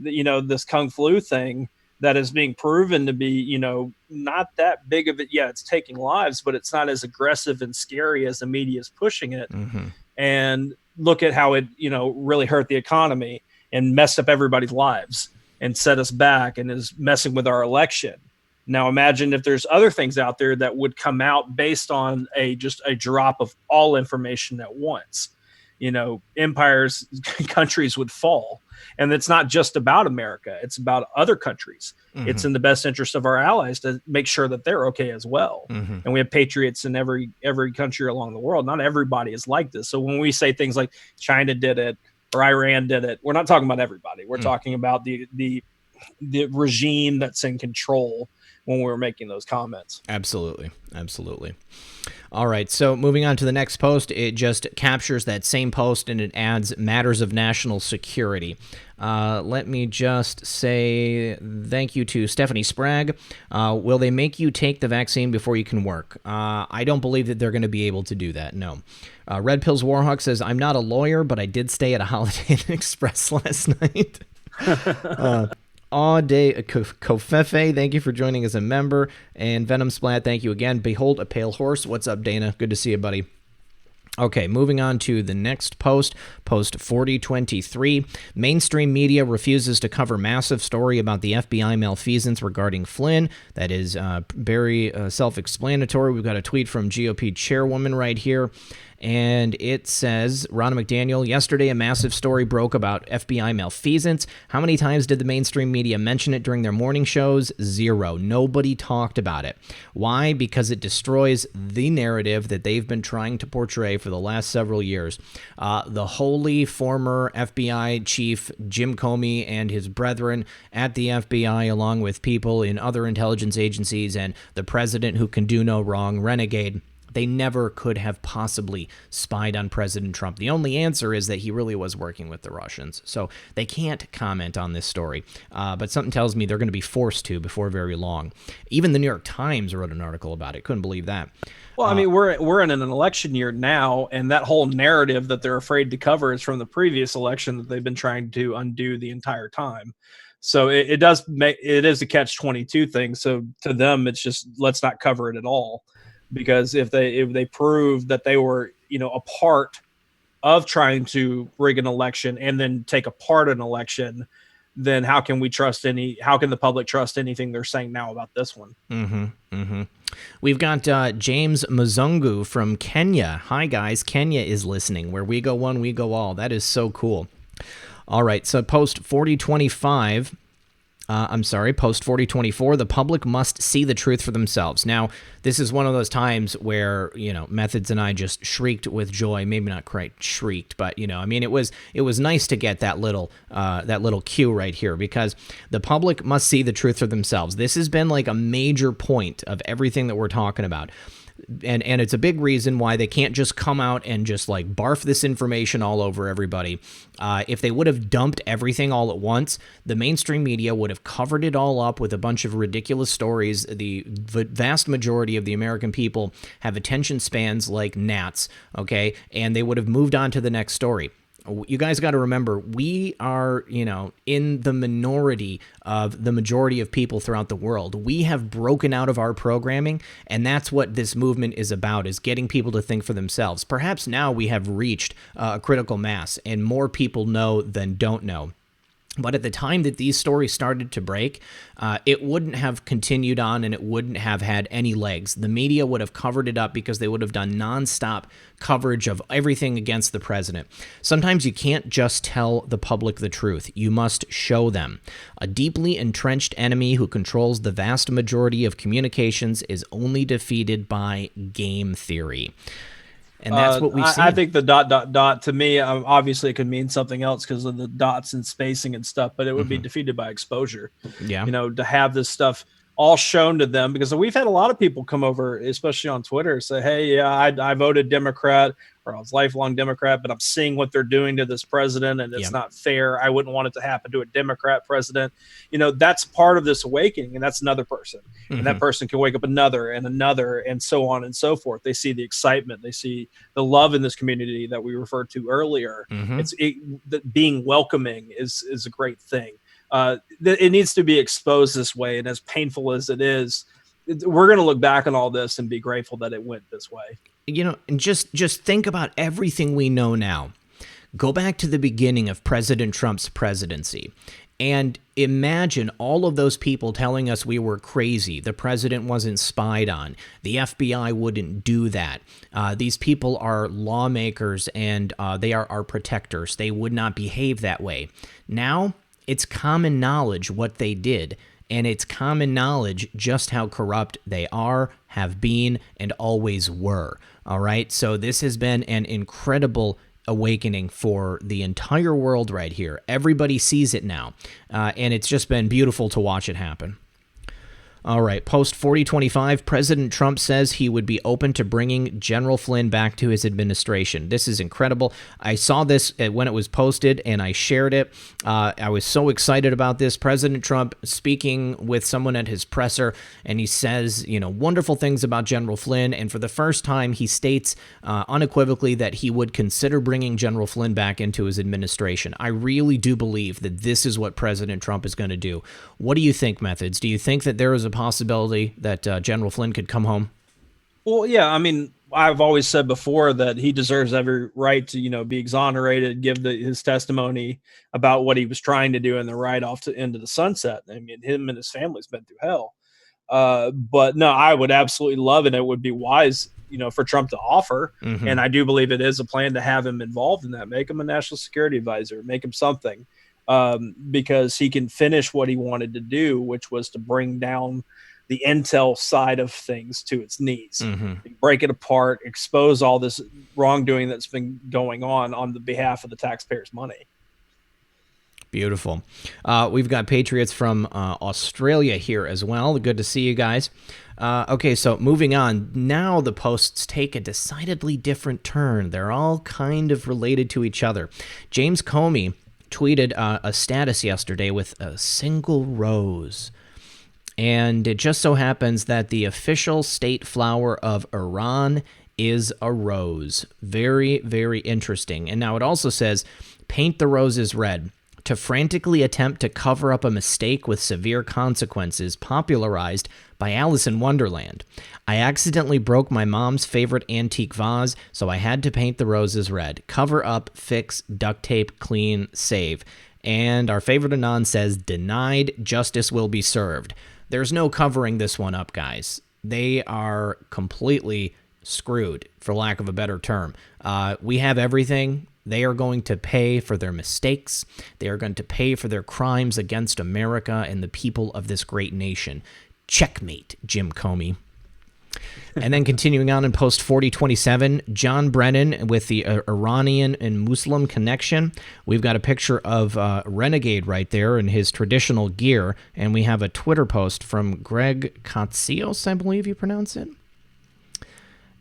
this Kung Flu thing that is being proven to be, you know, not that big of it. Yeah, it's taking lives, but it's not as aggressive and scary as the media is pushing it. Mm-hmm. And look at how it, you know, really hurt the economy and messed up everybody's lives and set us back and is messing with our election. Now imagine if there's other things out there that would come out based on just a drop of all information at once. Empires, countries would fall. And it's not just about America. It's about other countries. Mm-hmm. It's in the best interest of our allies to make sure that they're okay as well. Mm-hmm. And we have patriots in every country along the world. Not everybody is like this. So when we say things like China did it or Iran did it, we're not talking about everybody. We're talking about the regime that's in control when we were making those comments. Absolutely. All right, so moving on to the next post, it just captures that same post and it adds matters of national security. Let me just say thank you to Stephanie Sprague. Will they make you take the vaccine before you can work? I don't believe that they're going to be able to do that, no. Red Pills Warhawk says, I'm not a lawyer, but I did stay at a Holiday Inn Express last night. All day Kofefe, thank you for joining as a member. And Venom Splat, thank you again. Behold a Pale Horse. What's up, Dana? Good to see you, buddy. Okay, moving on to the next post 4023. Mainstream media refuses to cover massive story about the FBI malfeasance regarding Flynn. That is very self-explanatory. We've got a tweet from GOP chairwoman right here. And it says, Ronna McDaniel, yesterday a massive story broke about FBI malfeasance. How many times did the mainstream media mention it during their morning shows? 0. Nobody talked about it. Why? Because it destroys the narrative that they've been trying to portray for the last several years. The holy former FBI chief Jim Comey and his brethren at the FBI, along with people in other intelligence agencies and the president who can do no wrong, renegade, they never could have possibly spied on President Trump. The only answer is that he really was working with the Russians. So they can't comment on this story. But something tells me they're going to be forced to before very long. Even the New York Times wrote an article about it. Couldn't believe that. Well, I mean, we're in an election year now, and that whole narrative that they're afraid to cover is from the previous election that they've been trying to undo the entire time. So it is a catch-22 thing. So to them, it's just let's not cover it at all. Because if they prove that they were, a part of trying to rig an election and then take apart an election, then how can the public trust anything they're saying now about this one? Mm-hmm. Mm-hmm. We've got James Mzungu from Kenya. Hi, guys. Kenya is listening. Where we go one, we go all. That is so cool. All right. So post 4025. Post 4024, the public must see the truth for themselves. Now, this is one of those times where, Methods and I just shrieked with joy. Maybe not quite shrieked, but, it was nice to get that little cue right here, because the public must see the truth for themselves. This has been like a major point of everything that we're talking about. And it's a big reason why they can't just come out and just like barf this information all over everybody. If they would have dumped everything all at once, the mainstream media would have covered it all up with a bunch of ridiculous stories. The vast majority of the American people have attention spans like gnats, okay? And they would have moved on to the next story. You guys got to remember, we are, in the minority of the majority of people throughout the world. We have broken out of our programming, and that's what this movement is about, is getting people to think for themselves. Perhaps now we have reached a critical mass, and more people know than don't know. But at the time that these stories started to break, it wouldn't have continued on and it wouldn't have had any legs. The media would have covered it up because they would have done nonstop coverage of everything against the president. Sometimes you can't just tell the public the truth. You must show them. A deeply entrenched enemy who controls the vast majority of communications is only defeated by game theory. And that's what we've seen. I think the ... to me, obviously it could mean something else because of the dots and spacing and stuff, but it would be defeated by exposure. Yeah. To have this stuff all shown to them, because we've had a lot of people come over, especially on Twitter, say, hey, yeah, I voted Democrat, or I was lifelong Democrat, but I'm seeing what they're doing to this president, and it's not fair. I wouldn't want it to happen to a Democrat president. That's part of this awakening, and that's another person. And that person can wake up another, and so on and so forth. They see the excitement. They see the love in this community that we referred to earlier. Being welcoming is a great thing. It needs to be exposed this way, and as painful as it is, we're going to look back on all this and be grateful that it went this way. And just think about everything we know now. Go back to the beginning of President Trump's presidency. And imagine all of those people telling us we were crazy. The president wasn't spied on. The FBI wouldn't do that. These people are lawmakers and they are our protectors. They would not behave that way. Now, it's common knowledge what they did. And it's common knowledge just how corrupt they are, have been, and always were. All right? So this has been an incredible awakening for the entire world right here. Everybody sees it now, and it's just been beautiful to watch it happen. All right, post 4025, President Trump says he would be open to bringing General Flynn back to his administration. This is incredible. I saw this when it was posted, and I shared it. I was so excited about this. President Trump speaking with someone at his presser, and he says, wonderful things about General Flynn, and for the first time, he states unequivocally that he would consider bringing General Flynn back into his administration. I really do believe that this is what President Trump is going to do. What do you think, Methods? Do you think that there is a possibility that General Flynn could come home? Well, yeah, I mean, I've always said before that he deserves every right to, be exonerated, give his testimony about what he was trying to do in the ride off into the sunset. I mean, him and his family's been through hell. But no, I would absolutely love it. It would be wise, for Trump to offer. Mm-hmm. And I do believe it is a plan to have him involved in that. Make him a national security advisor, make him something. Because he can finish what he wanted to do, which was to bring down the intel side of things to its knees, break it apart, expose all this wrongdoing that's been going on the behalf of the taxpayers' money. Beautiful. We've got Patriots from Australia here as well. Good to see you guys. Okay, so moving on. Now the posts take a decidedly different turn. They're all kind of related to each other. James Comey tweeted a status yesterday with a single rose. And it just so happens that the official state flower of Iran is a rose. Very, very interesting. And now it also says, paint the roses red. To frantically attempt to cover up a mistake with severe consequences popularized by Alice in Wonderland. I accidentally broke my mom's favorite antique vase, so I had to paint the roses red. Cover up, fix, duct tape, clean, save. And our favorite Anon says, denied, justice will be served. There's no covering this one up, guys. They are completely screwed, for lack of a better term. We have everything. They are going to pay for their mistakes. They are going to pay for their crimes against America and the people of this great nation. Checkmate, Jim Comey. And then continuing on in post 4027, John Brennan with the Iranian and Muslim connection. We've got a picture of Renegade right there in his traditional gear. And we have a Twitter post from Greg Katsios, I believe you pronounce it.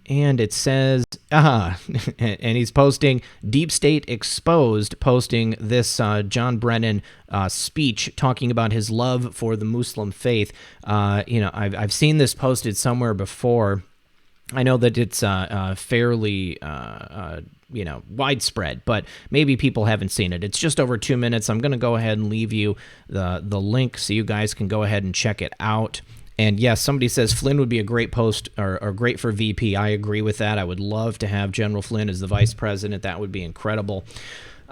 And it says, and he's posting Deep State Exposed, posting this John Brennan speech talking about his love for the Muslim faith. I've seen this posted somewhere before. I know that it's fairly, widespread, but maybe people haven't seen it. It's just over 2 minutes. I'm going to go ahead and leave you the link so you guys can go ahead and check it out. And yes, somebody says Flynn would be a great post or great for VP. I agree with that. I would love to have General Flynn as the vice president. That would be incredible.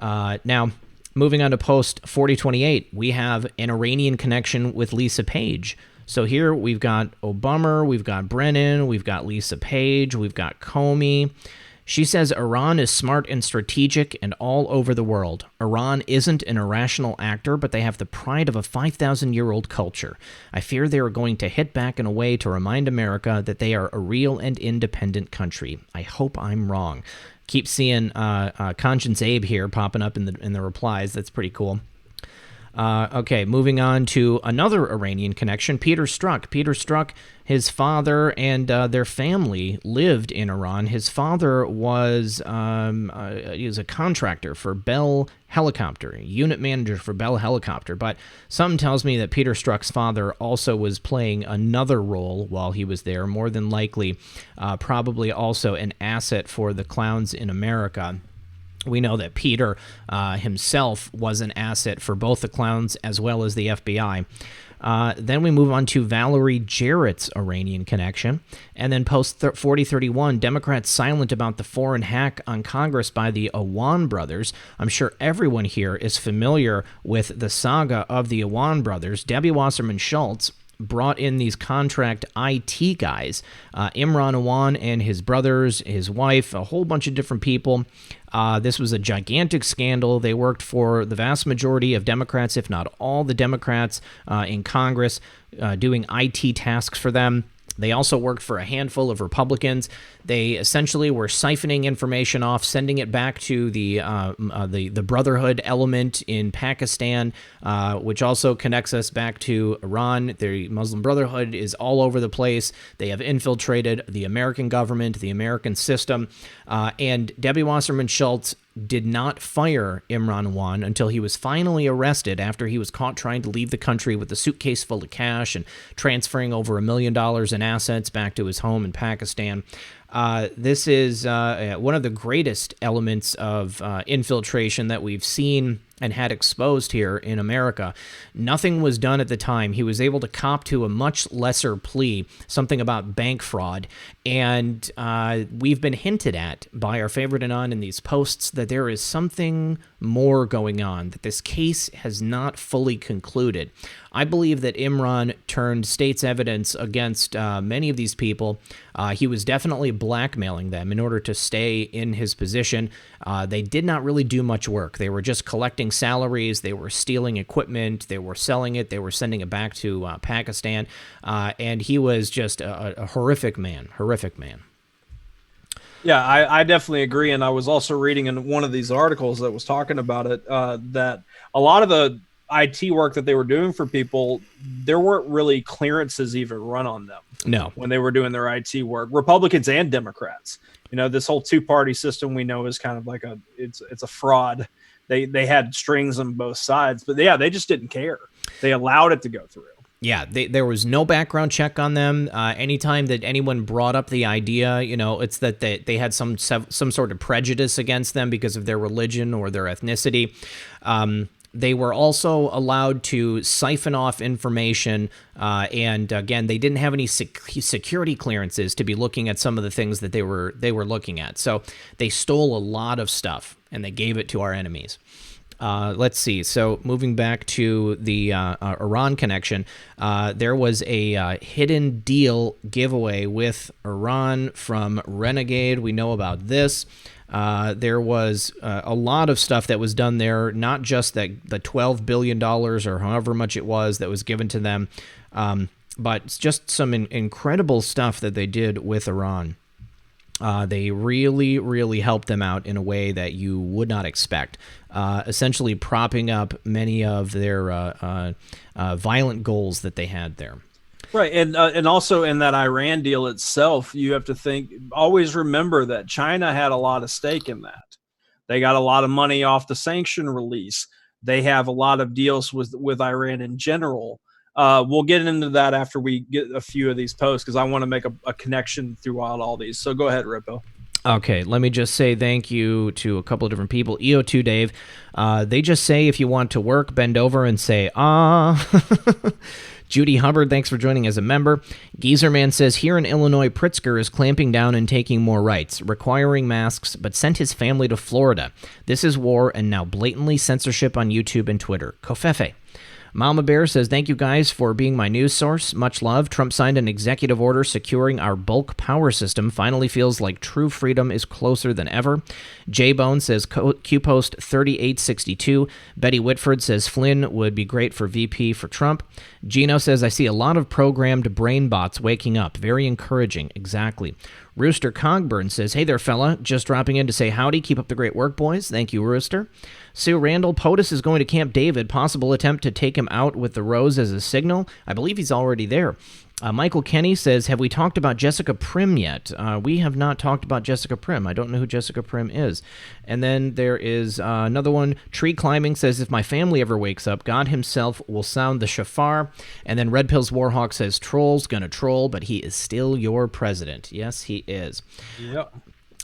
Now, moving on to post 4028, we have an Iranian connection with Lisa Page. So here we've got Obama, we've got Brennan, we've got Lisa Page, we've got Comey. She says Iran is smart and strategic and all over the world. Iran isn't an irrational actor, but they have the pride of a 5,000-year-old culture. I fear they are going to hit back in a way to remind America that they are a real and independent country. I hope I'm wrong. Keep seeing Conscience Abe here popping up in the replies. That's pretty cool. Okay, moving on to another Iranian connection, Peter Strzok. Peter Strzok, his father and their family lived in Iran. His father was he was a contractor for Bell Helicopter, unit manager for Bell Helicopter. But something tells me that Peter Strzok's father also was playing another role while he was there, more than likely probably also an asset for the clowns in America. We know that Peter himself was an asset for both the clowns as well as the FBI. Then we move on to Valerie Jarrett's Iranian connection. And then post 4031, Democrats silent about the foreign hack on Congress by the Awan brothers. I'm sure everyone here is familiar with the saga of the Awan brothers. Debbie Wasserman Schultz brought in these contract IT guys, Imran Awan and his brothers, his wife, a whole bunch of different people. This was a gigantic scandal. They worked for the vast majority of Democrats, if not all the Democrats in Congress, doing IT tasks for them. They also worked for a handful of Republicans. They essentially were siphoning information off, sending it back to the Brotherhood element in Pakistan, which also connects us back to Iran. The Muslim Brotherhood is all over the place. They have infiltrated the American government, the American system, and Debbie Wasserman Schultz did not fire Imran Awan until he was finally arrested after he was caught trying to leave the country with a suitcase full of cash and transferring over $1 million in assets back to his home in Pakistan. This is one of the greatest elements of infiltration that we've seen and had exposed here in America. Nothing was done at the time. He was able to cop to a much lesser plea, something about bank fraud, and we've been hinted at by our favorite Anon in these posts that there is something more going on, that this case has not fully concluded. I believe that Imran turned state's evidence against many of these people. He was definitely blackmailing them in order to stay in his position. They did not really do much work. They were just collecting salaries. They were stealing equipment. They were selling it. They were sending it back to Pakistan. And he was just a horrific man. Horrific man. Yeah, I definitely agree. And I was also reading in one of these articles that was talking about it, that a lot of the IT work that they were doing for people, there weren't really clearances even run on them. No. When they were doing their IT work, Republicans and Democrats. You know, this whole two-party system we know is kind of like it's a fraud. They had strings on both sides, but yeah, they just didn't care. They allowed it to go through. Yeah, there was no background check on them. Anytime that anyone brought up the idea, you know, it's that they had some sort of prejudice against them because of their religion or their ethnicity. They were also allowed to siphon off information, and again, they didn't have any security clearances to be looking at some of the things that they were looking at. So they stole a lot of stuff, and they gave it to our enemies. Let's see. So moving back to the Iran connection, there was a hidden deal giveaway with Iran from Renegade. We know about this. There was a lot of stuff that was done there, not just the $12 billion or however much it was that was given to them, but just some incredible stuff that they did with Iran. They really, really helped them out in a way that you would not expect, essentially propping up many of their violent goals that they had there. Right, and also in that Iran deal itself, you have to always remember that China had a lot of stake in that. They got a lot of money off the sanction release. They have a lot of deals with Iran in general. We'll get into that after we get a few of these posts because I want to make a connection throughout all these. So go ahead, Rippo. Okay, let me just say thank you to a couple of different people. EO2 Dave, they just say if you want to work, bend over and say, ah. Judy Hubbard, thanks for joining as a member. Geezerman says, here in Illinois, Pritzker is clamping down and taking more rights, requiring masks, but sent his family to Florida. This is war and now blatantly censorship on YouTube and Twitter. Kofefe. Mama Bear says, thank you guys for being my news source. Much love. Trump signed an executive order securing our bulk power system. Finally feels like true freedom is closer than ever. J-Bone says, Q-Post 3862. Betty Whitford says, Flynn would be great for VP for Trump. Gino says, I see a lot of programmed brain bots waking up. Very encouraging. Exactly. Rooster Cogburn says, hey there, fella. Just dropping in to say howdy. Keep up the great work, boys. Thank you, Rooster. Sue Randall, POTUS is going to Camp David. Possible attempt to take him out with the rose as a signal. I believe he's already there. Michael Kenny says, have we talked about Jessica Prim yet? We have not talked about Jessica Prim. I don't know who Jessica Prim is. And then there is another one. Tree Climbing says, if my family ever wakes up, God himself will sound the shofar. And then Red Pills Warhawk says, troll's gonna troll, but he is still your president. Yes, he is. Yep.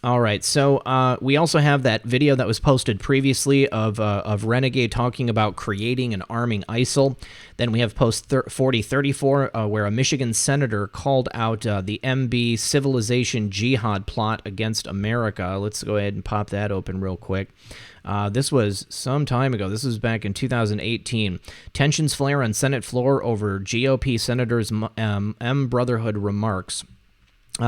All right, so we also have that video that was posted previously of Renegade talking about creating and arming ISIL. Then we have post 4034 where a Michigan senator called out the MB civilization jihad plot against America. Let's go ahead and pop that open real quick. This was some time ago. This was back in 2018. Tensions flare on Senate floor over GOP senators' M Brotherhood remarks.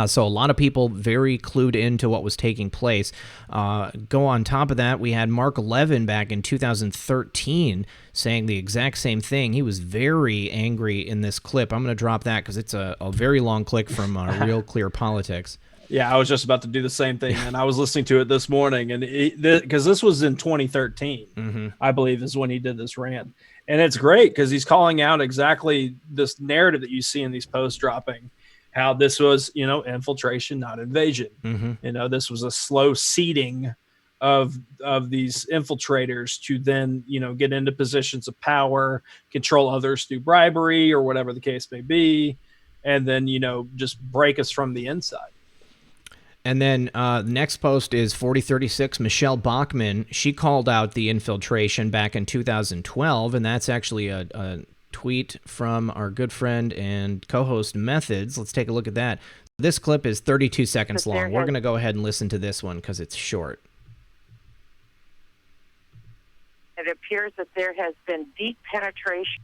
So a lot of people very clued into what was taking place. Go on top of that, we had Mark Levin back in 2013 saying the exact same thing. He was very angry in this clip. I'm going to drop that because it's a very long clip from Real Clear Politics. Yeah, I was just about to do the same thing, and I was listening to it this morning, and because this was in 2013, I believe, is when he did this rant. And it's great because he's calling out exactly this narrative that you see in these posts dropping. How this was, infiltration, not invasion. This was a slow seeding of these infiltrators to then, get into positions of power, control others through bribery or whatever the case may be, and then, just break us from the inside. And then the next post is 4036, Michelle Bachmann. She called out the infiltration back in 2012, and that's actually a tweet from our good friend and co-host Methods. Let's take a look at that. This clip is 32 seconds long. We're going to go ahead and listen to this one because it's short. It appears that there has been deep penetration.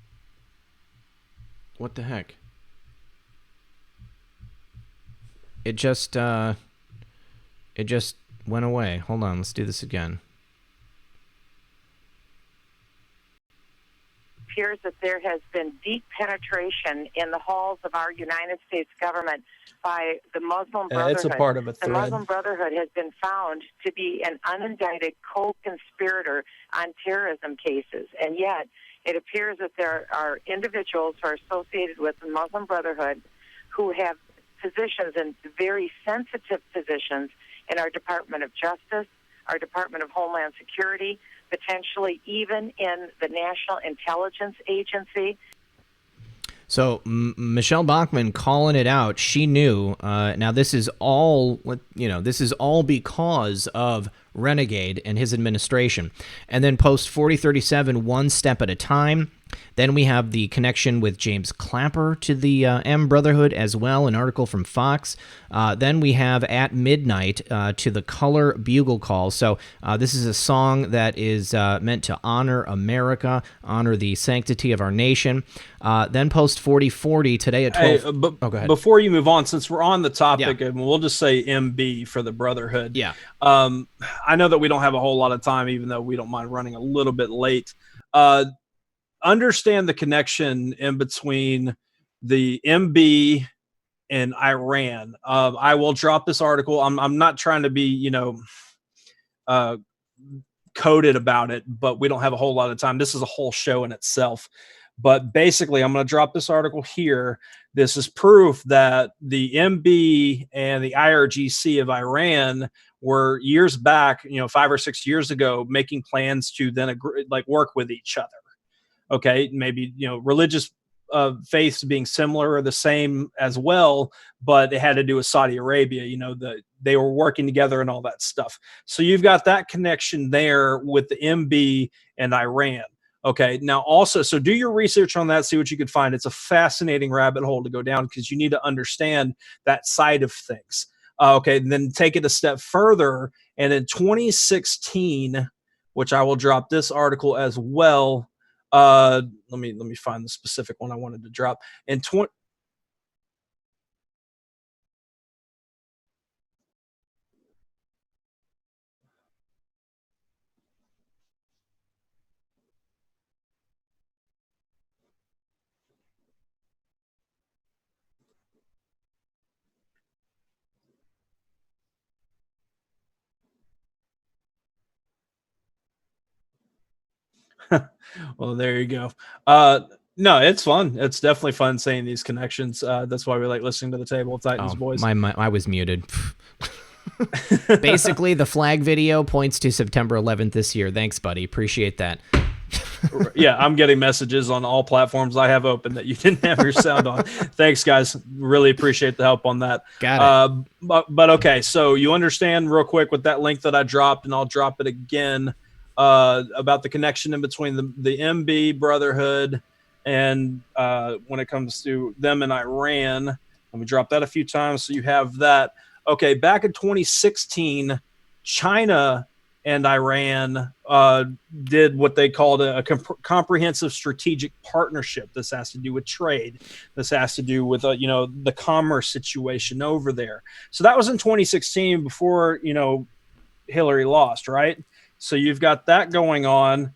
What the heck? It just went away. Hold on, let's do this again. Appears that there has been deep penetration in the halls of our United States government by the Muslim Brotherhood. It's a part of a thread. The Muslim Brotherhood has been found to be an unindicted co-conspirator on terrorism cases, and yet it appears that there are individuals who are associated with the Muslim Brotherhood who have positions, and very sensitive positions, in our Department of Justice, our Department of Homeland Security, potentially even in the National Intelligence Agency. So Michelle Bachmann calling it out. She knew. Now this is all, this is all because of Renegade and his administration. And then post 4037, one step at a time. Then we have the connection with James Clapper to the M Brotherhood as well, an article from Fox. Then we have At Midnight to the Color Bugle Call. So this is a song that is meant to honor America, honor the sanctity of our nation. Then post 4040 today at 12. Hey, go ahead. Before you move on, since we're on the topic, and we'll just say MB for the Brotherhood. Yeah. I know that we don't have a whole lot of time, even though we don't mind running a little bit late. Understand the connection in between the MB and Iran. I will drop this article. I'm not trying to be, coded about it, but we don't have a whole lot of time. This is a whole show in itself. But basically, I'm going to drop this article here. This is proof that the MB and the IRGC of Iran were years back, 5 or 6 years ago, making plans to then work with each other. Okay, maybe, religious faiths being similar or the same as well, but it had to do with Saudi Arabia, they were working together and all that stuff. So you've got that connection there with the MB and Iran. Okay, now also, so do your research on that, see what you could find. It's a fascinating rabbit hole to go down because you need to understand that side of things. Okay, and then take it a step further. And in 2016, which I will drop this article as well. Let me find the specific one I wanted to drop. In well, there you go. No, it's fun. It's definitely fun saying these connections. That's why we like listening to the Table of Titans, boys. I was muted. Basically, the flag video points to September 11th this year. Thanks, buddy. Appreciate that. Yeah, I'm getting messages on all platforms I have open that you didn't have your sound on. Thanks, guys. Really appreciate the help on that. Got it. But okay, so you understand real quick with that link that I dropped, and I'll drop it again, about the connection in between the MB Brotherhood and when it comes to them in Iran. Let me drop that a few times so you have that. Okay, back in 2016, China and Iran did what they called a comprehensive strategic partnership. This has to do with trade. This has to do with the commerce situation over there. So that was in 2016 before Hillary lost, right? So you've got that going on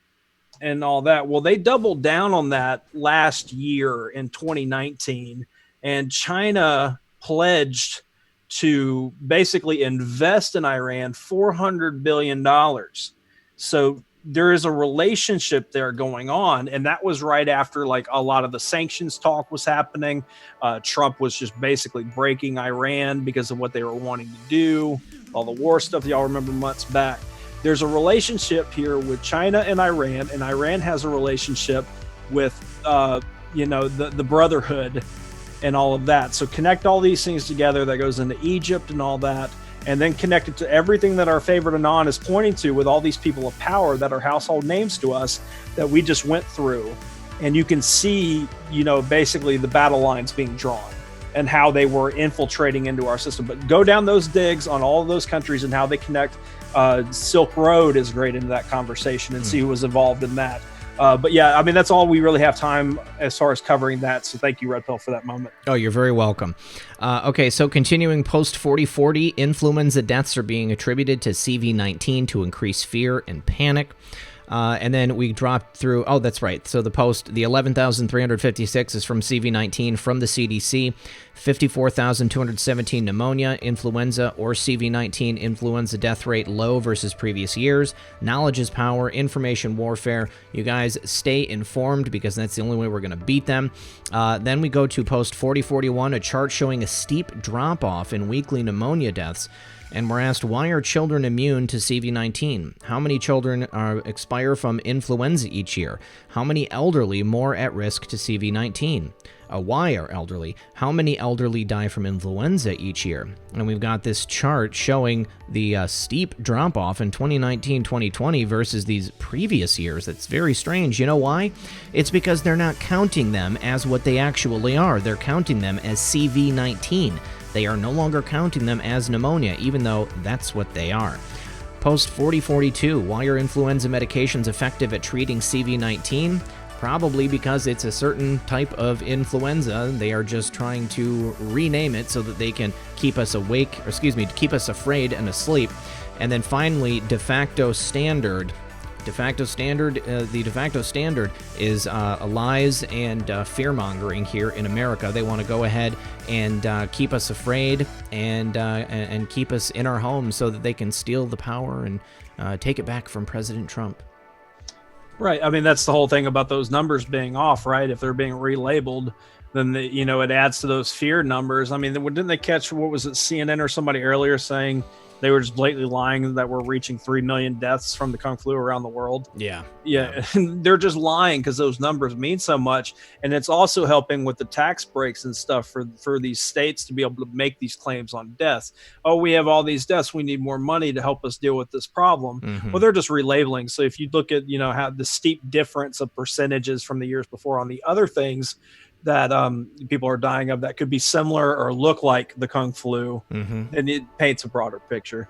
and all that. Well, they doubled down on that last year in 2019, and China pledged to basically invest in Iran $400 billion. So there is a relationship there going on. And that was right after like a lot of the sanctions talk was happening. Trump was just basically breaking Iran because of what they were wanting to do. All the war stuff y'all remember months back. There's a relationship here with China and Iran has a relationship with, the Brotherhood and all of that. So connect all these things together. That goes into Egypt and all that, and then connect it to everything that our favorite Anon is pointing to with all these people of power that are household names to us that we just went through. And you can see, basically the battle lines being drawn and how they were infiltrating into our system. But go down those digs on all of those countries and how they connect. Silk Road is great into that conversation and see who was involved in that. But yeah, I mean, that's all we really have time as far as covering that. So thank you, Red Pill, for that moment. Oh, you're very welcome. Okay, so continuing post 4040, influenza deaths are being attributed to CV-19 to increase fear and panic. And then we dropped through, oh, that's right. So the post, the 11,356 is from CV-19 from the CDC, 54,217 pneumonia, influenza, or CV-19 influenza death rate low versus previous years. Knowledge is power, information warfare. You guys stay informed because that's the only way we're going to beat them. Then we go to post 4041, a chart showing a steep drop-off in weekly pneumonia deaths. And we're asked, why are children immune to CV-19? How many children expire from influenza each year? How many elderly more at risk to CV-19? Why are elderly? How many elderly die from influenza each year? And we've got this chart showing the steep drop-off in 2019-2020 versus these previous years. That's very strange. You know why? It's because they're not counting them as what they actually are. They're counting them as CV-19. They are no longer counting them as pneumonia, even though that's what they are. Post 4042, why are influenza medications effective at treating CV-19? Probably because it's a certain type of influenza. They are just trying to rename it so that they can keep us awake, keep us afraid and asleep. And then finally, de facto standard. The de facto standard is lies and fear-mongering here in America. They want to go ahead and keep us afraid and keep us in our homes so that they can steal the power and take it back from President Trump. Right. I mean, that's the whole thing about those numbers being off, right? If they're being relabeled, then it adds to those fear numbers. I mean, didn't they catch, what was it, CNN or somebody earlier saying they were just blatantly lying that we're reaching 3 million deaths from the Kung Flu around the world? Yeah. They're just lying because those numbers mean so much. And it's also helping with the tax breaks and stuff for these states to be able to make these claims on deaths. Oh, we have all these deaths. We need more money to help us deal with this problem. Mm-hmm. Well, they're just relabeling. So if you look at, how the steep difference of percentages from the years before on the other things that people are dying of that could be similar or look like the Kung Flu, and it paints a broader picture.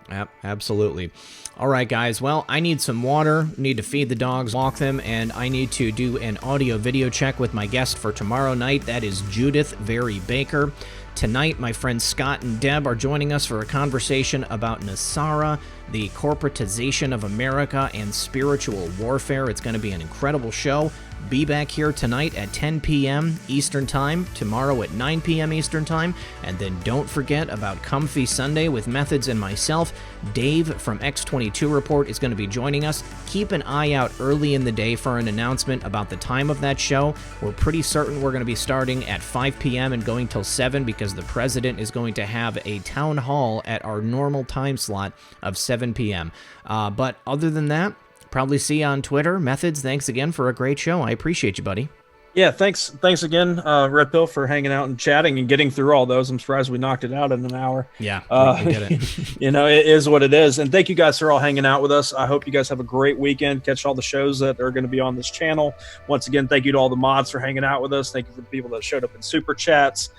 Yep, absolutely. All right, guys. Well, I need some water, need to feed the dogs, walk them, and I need to do an audio-video check with my guest for tomorrow night. That is Judith Very Baker. Tonight, my friends Scott and Deb are joining us for a conversation about Nasara, the corporatization of America, and spiritual warfare. It's going to be an incredible show. Be back here tonight at 10 p.m. Eastern Time, tomorrow at 9 p.m. Eastern Time, and then don't forget about Comfy Sunday with Methods and myself. Dave from X22 Report is going to be joining us. Keep an eye out early in the day for an announcement about the time of that show. We're pretty certain we're going to be starting at 5 p.m. and going till 7 because the president is going to have a town hall at our normal time slot of 7 p.m. But other than that, probably see you on Twitter. Methods, thanks again for a great show. I appreciate you, buddy. Yeah, thanks again, Red Pill, for hanging out and chatting and getting through all those. I'm surprised we knocked it out in an hour. Yeah, we did it. It is what it is. And thank you guys for all hanging out with us. I hope you guys have a great weekend. Catch all the shows that are going to be on this channel. Once again, thank you to all the mods for hanging out with us. Thank you for the people that showed up in Super Chats,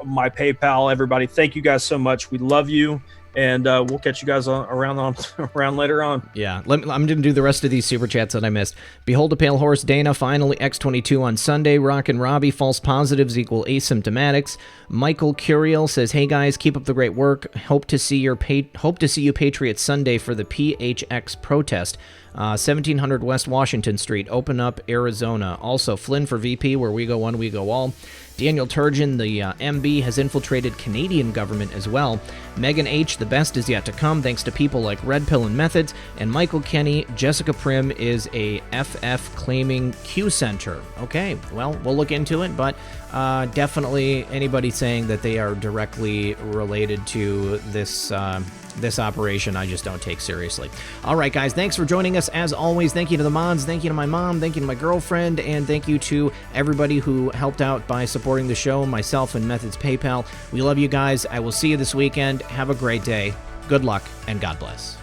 my PayPal, everybody. Thank you guys so much. We love you. And we'll catch you guys around later on. Yeah, I'm going to do the rest of these super chats that I missed. Behold a Pale Horse, Dana, finally, X22 on Sunday, Rockin' Robbie, false positives equal asymptomatics. Michael Curiel says, hey guys, keep up the great work. Hope to see you Patriots Sunday for the PHX protest. 1700 West Washington Street, Open Up, Arizona. Also, Flynn for VP, where we go one, we go all. Daniel Turgeon, the MB, has infiltrated Canadian government as well. Megan H., the best is yet to come, thanks to people like Red Pill and Methods. And Michael Kenny, Jessica Prim is a FF claiming Q Center. Okay, well, we'll look into it, but definitely anybody saying that they are directly related to this operation, I just don't take seriously. All right, guys, thanks for joining us. As always, thank you to the mods, thank you to my mom, thank you to my girlfriend, and thank you to everybody who helped out by supporting the show, myself and Methods PayPal. We love you guys. I will see you this weekend. Have a great day. Good luck, and God bless.